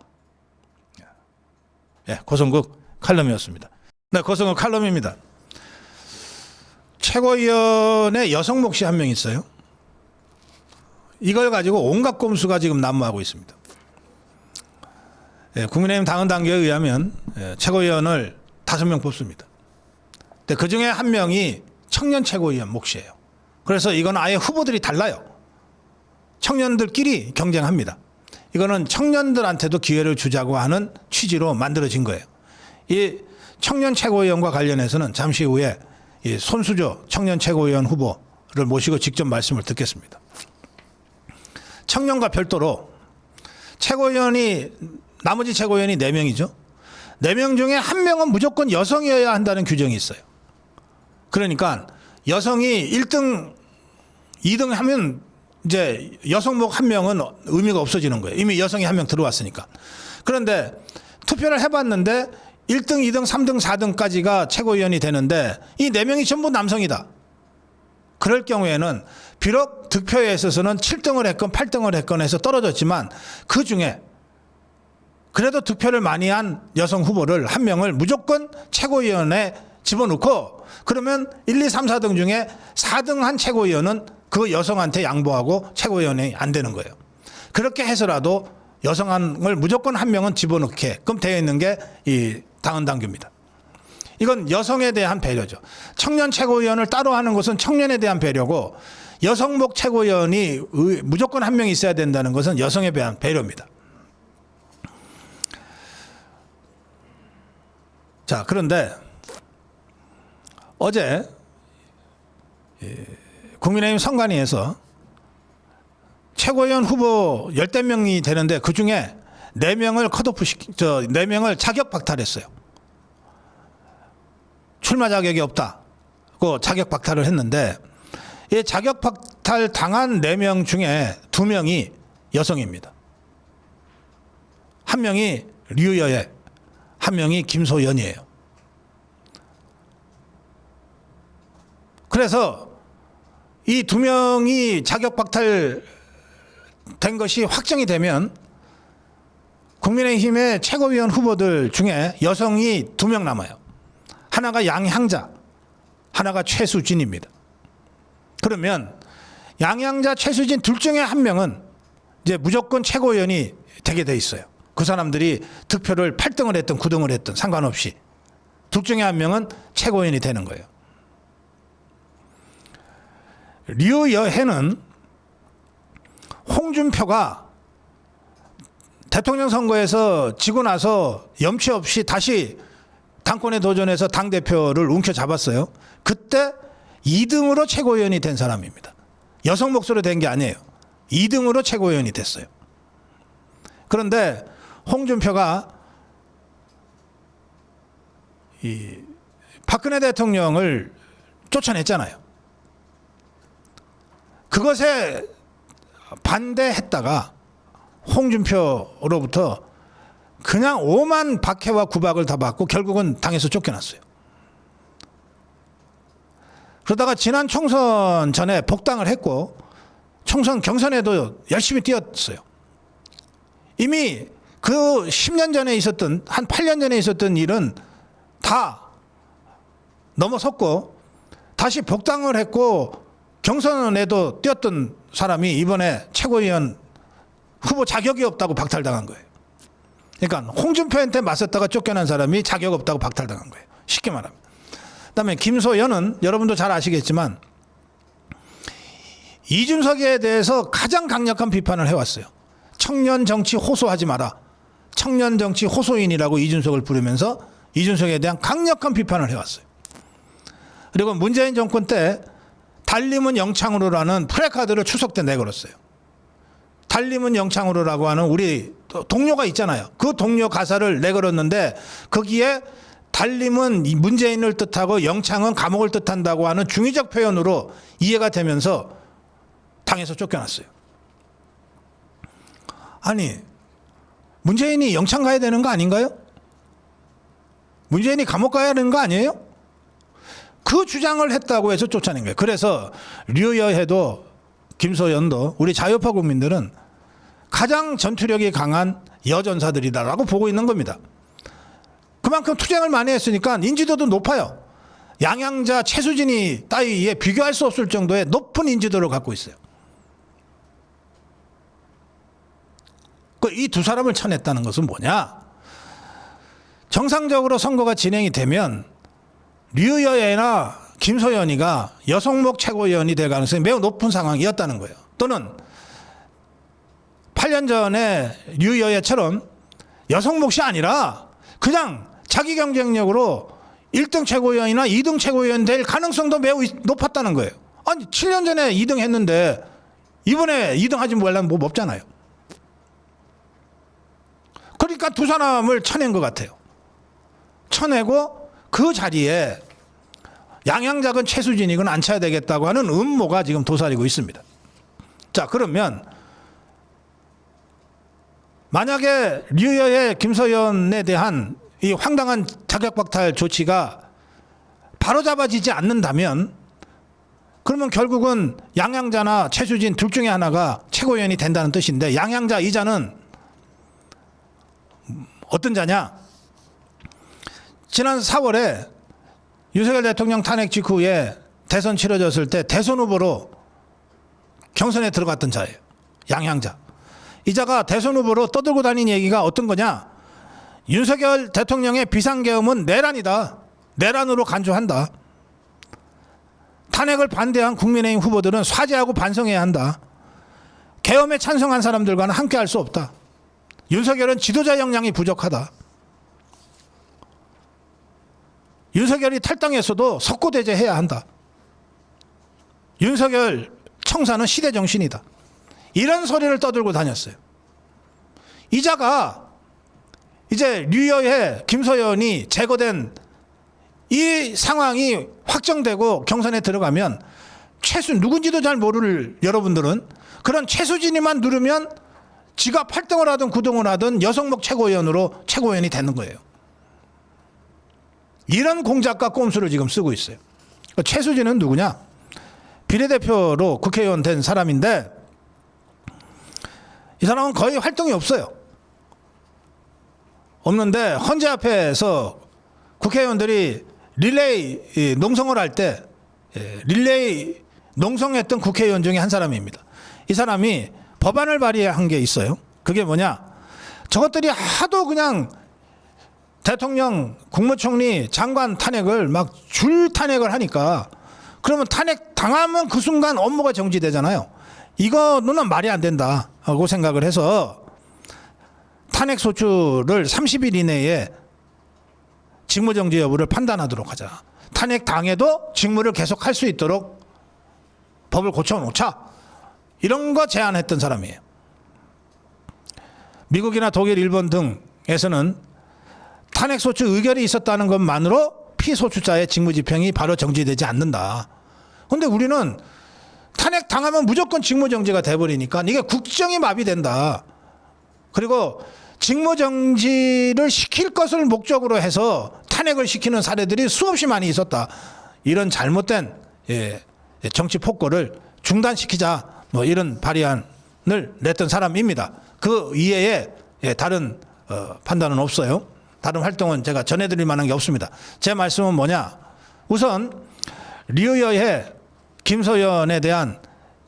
고성국 칼럼이었습니다. 네, 고성국 칼럼입니다. 최고위원회 여성 몫이 한 명 있어요. 이걸 가지고 온갖 꼼수가 지금 난무하고 있습니다. 국민의힘 당헌 당규에 의하면 최고위원을 5명 뽑습니다. 근데 그 중에 한 명이 청년 최고위원 몫이에요. 그래서 이건 아예 후보들이 달라요. 청년들끼리 경쟁합니다. 이거는 청년들한테도 기회를 주자고 하는 취지로 만들어진 거예요. 이 청년 최고위원과 관련해서는 잠시 후에 이 손수조 청년 최고위원 후보를 모시고 직접 말씀을 듣겠습니다. 청년과 별도로 나머지 최고위원이 4명이죠. 4명 중에 1명은 무조건 여성이어야 한다는 규정이 있어요. 그러니까 여성이 1등, 2등 하면 이제 여성목 1명은 의미가 없어지는 거예요. 이미 여성이 1명 들어왔으니까. 그런데 투표를 해봤는데 1등, 2등, 3등, 4등까지가 최고위원이 되는데 이 4명이 전부 남성이다. 그럴 경우에는 비록 득표에 있어서는 7등을 했건 8등을 했건 해서 떨어졌지만 그 중에 그래도 득표를 많이 한 여성 후보를 1명을 무조건 최고위원에 집어넣고 그러면 1, 2, 3, 4등 중에 4등 한 최고위원은 그 여성한테 양보하고 최고위원이 안 되는 거예요. 그렇게 해서라도 여성을 무조건 1명은 집어넣게끔 되어 있는 게 이 당헌 당규입니다. 이건 여성에 대한 배려죠. 청년 최고위원을 따로 하는 것은 청년에 대한 배려고 여성목 최고위원이 무조건 1명이 있어야 된다는 것은 여성에 대한 배려입니다. 자, 그런데 어제 국민의힘 선관위에서 최고위원 후보 10명이 되는데 그 중에 4명을 네 명을 자격 박탈했어요. 출마 자격이 없다고 자격 박탈을 했는데 이 자격 박탈 당한 4명 중에 2명이 여성입니다. 1명이 류여애, 1명이 김소연이에요. 그래서 이 2명이 자격 박탈 된 것이 확정이 되면 국민의힘의 최고위원 후보들 중에 여성이 2명 남아요. 하나가 양향자, 하나가 최수진입니다. 그러면 양향자, 최수진 둘 중에 1명은 이제 무조건 최고위원이 되게 돼 있어요. 그 사람들이 득표를 8등을 했든 9등을 했든 상관없이 둘 중에 1명은 최고위원이 되는 거예요. 류여혜는 홍준표가 대통령 선거에서 지고 나서 염치 없이 다시 당권에 도전해서 당대표를 움켜잡았어요. 그때 2등으로 최고위원이 된 사람입니다. 여성 몫으로 된 게 아니에요. 2등으로 최고위원이 됐어요. 그런데 홍준표가 이 박근혜 대통령을 쫓아냈잖아요. 그것에 반대했다가 홍준표로부터 그냥 오만 박해와 구박을 다 받고 결국은 당에서 쫓겨났어요. 그러다가 지난 총선 전에 복당을 했고 총선 경선에도 열심히 뛰었어요. 이미 그 10년 전에 있었던 한 8년 전에 있었던 일은 다 넘어섰고 다시 복당을 했고 경선에도 뛰었던 사람이 이번에 최고위원 후보 자격이 없다고 박탈당한 거예요. 그러니까 홍준표한테 맞섰다가 쫓겨난 사람이 자격 없다고 박탈당한 거예요. 쉽게 말하면. 그다음에 김소연은 여러분도 잘 아시겠지만 이준석에 대해서 가장 강력한 비판을 해왔어요. 청년 정치 호소하지 마라. 청년 정치 호소인이라고 이준석을 부르면서 이준석에 대한 강력한 비판을 해왔어요. 그리고 문재인 정권 때 달림은 영창으로라는 프래카드를 추석 때 내걸었어요. 달림은 영창으로라고 하는 우리 동료가 있잖아요. 그 동료 가사를 내걸었는데 거기에 달림은 문재인을 뜻하고 영창은 감옥을 뜻한다고 하는 중의적 표현으로 이해가 되면서 당에서 쫓겨났어요. 아니, 문재인이 영창 가야 되는 거 아닌가요? 문재인이 감옥 가야 되는 거 아니에요? 그 주장을 했다고 해서 쫓아낸 거예요. 그래서 류여해도 김소연도 우리 자유파 국민들은 가장 전투력이 강한 여전사들이다라고 보고 있는 겁니다. 그만큼 투쟁을 많이 했으니까 인지도도 높아요. 양양자, 최수진이 따위에 비교할 수 없을 정도의 높은 인지도를 갖고 있어요. 이 두 사람을 쳐냈다는 것은 뭐냐? 정상적으로 선거가 진행이 되면 류여애나 김소연이가 여성목 최고위원이 될 가능성이 매우 높은 상황이었다는 거예요. 또는 8년 전에 류여애처럼 여성몫이 아니라 그냥 자기 경쟁력으로 1등 최고위원이나 2등 최고위원 될 가능성도 매우 높았다는 거예요. 아니 7년 전에 2등 했는데 이번에 2등 하지 말라면 뭐 없잖아요. 그러니까 두 사람을 쳐낸 것 같아요. 쳐내고 그 자리에 양양작은 최수진이건 앉혀야 되겠다고 하는 음모가 지금 도사리고 있습니다. 자, 그러면 만약에 류여의 김소연에 대한 이 황당한 자격박탈 조치가 바로잡아지지 않는다면 그러면 결국은 양양자나 최수진 둘 중에 하나가 최고위원이 된다는 뜻인데 양양자 이자는 어떤 자냐? 지난 4월에 윤석열 대통령 탄핵 직후에 대선 치러졌을 때 대선 후보로 경선에 들어갔던 자예요. 양양자. 이 자가 대선 후보로 떠들고 다닌 얘기가 어떤 거냐? 윤석열 대통령의 비상계엄은 내란이다. 내란으로 간주한다. 탄핵을 반대한 국민의힘 후보들은 사죄하고 반성해야 한다. 계엄에 찬성한 사람들과는 함께할 수 없다. 윤석열은 지도자 역량이 부족하다. 윤석열이 탈당했어도 석고대죄해야 한다. 윤석열 청사는 시대정신이다. 이런 소리를 떠들고 다녔어요. 이자가 이제 류여애, 김소연이 제거된 이 상황이 확정되고 경선에 들어가면 누군지도 잘 모를 여러분들은 그런 최수진이만 누르면 지가 8등을 하든 9등을 하든 여성목 최고위원으로 최고위원이 되는 거예요. 이런 공작과 꼼수를 지금 쓰고 있어요. 최수진은 누구냐? 비례대표로 국회의원 된 사람인데 이 사람은 거의 활동이 없어요. 없는데 헌재 앞에서 국회의원들이 릴레이 농성을 할 때 릴레이 농성했던 국회의원 중에 한 사람입니다. 이 사람이 법안을 발의한 게 있어요. 그게 뭐냐? 저것들이 하도 그냥 대통령, 국무총리, 장관 탄핵을 막 줄 탄핵을 하니까 그러면 탄핵 당하면 그 순간 업무가 정지되잖아요. 이거는 말이 안 된다 하고 생각을 해서 탄핵 소추를 30일 이내에 직무정지 여부를 판단하도록 하자. 탄핵 당해도 직무를 계속할 수 있도록 법을 고쳐놓자. 이런 거 제안했던 사람이에요. 미국이나 독일, 일본 등에서는 탄핵소추 의결이 있었다는 것만으로 피소추자의 직무집행이 바로 정지되지 않는다. 그런데 우리는 탄핵 당하면 무조건 직무정지가 돼버리니까 이게 국정이 마비된다. 그리고 직무정지를 시킬 것을 목적으로 해서 탄핵을 시키는 사례들이 수없이 많이 있었다. 이런 잘못된 정치 폭거를 중단시키자. 뭐 이런 발의안을 냈던 사람입니다. 그 이외에 다른 판단은 없어요. 다른 활동은 제가 전해드릴 만한 게 없습니다. 제 말씀은 뭐냐? 우선 류여애, 김소연에 대한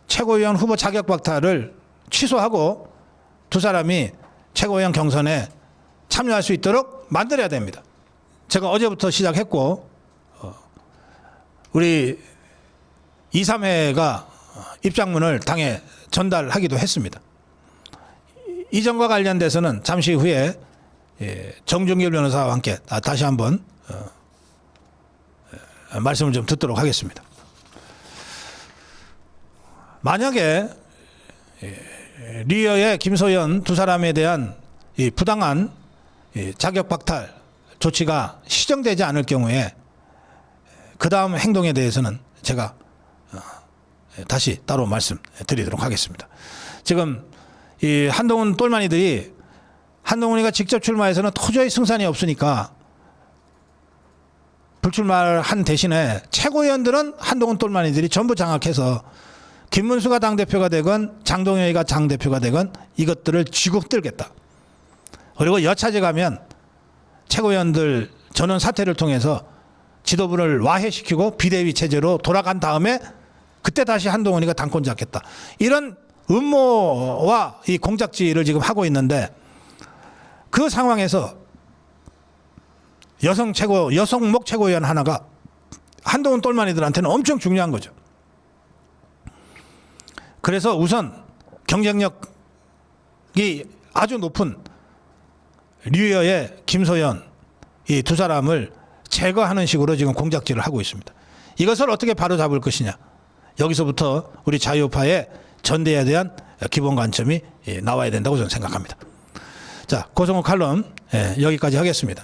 최고위원 후보 자격 박탈을 취소하고 두 사람이 최고위원 경선에 참여할 수 있도록 만들어야 됩니다. 제가 어제부터 시작했고 우리 2, 3회가 입장문을 당에 전달하기도 했습니다. 이 점과 관련돼서는 잠시 후에 정준길 변호사와 함께 다시 한번 말씀을 좀 듣도록 하겠습니다. 만약에 류여의 김소연 두 사람에 대한 이 부당한 자격 박탈 조치가 시정되지 않을 경우에 그 다음 행동에 대해서는 제가 다시 따로 말씀드리도록 하겠습니다. 지금 이 한동훈 똘마니들이 한동훈이가 직접 출마해서는 도저히 승산이 없으니까 불출마를 한 대신에 최고위원들은 한동훈 똘마니들이 전부 장악해서 김문수가 당대표가 되건 장동혁이가 당대표가 되건 이것들을 쥐고 흔들겠다. 그리고 여차제 가면 최고위원들 전원 사퇴를 통해서 지도부를 와해시키고 비대위 체제로 돌아간 다음에 그때 다시 한동훈이가 당권 잡겠다. 이런 음모와 이 공작질을 지금 하고 있는데 그 상황에서 여성목 최고위원 하나가 한동훈 똘마니들한테는 엄청 중요한 거죠. 그래서 우선 경쟁력이 아주 높은 류여의 김소연 이 두 사람을 제거하는 식으로 지금 공작질을 하고 있습니다. 이것을 어떻게 바로잡을 것이냐. 여기서부터 우리 자유파의 전대에 대한 기본 관점이 나와야 된다고 저는 생각합니다. 자, 고성호 칼럼 여기까지 하겠습니다.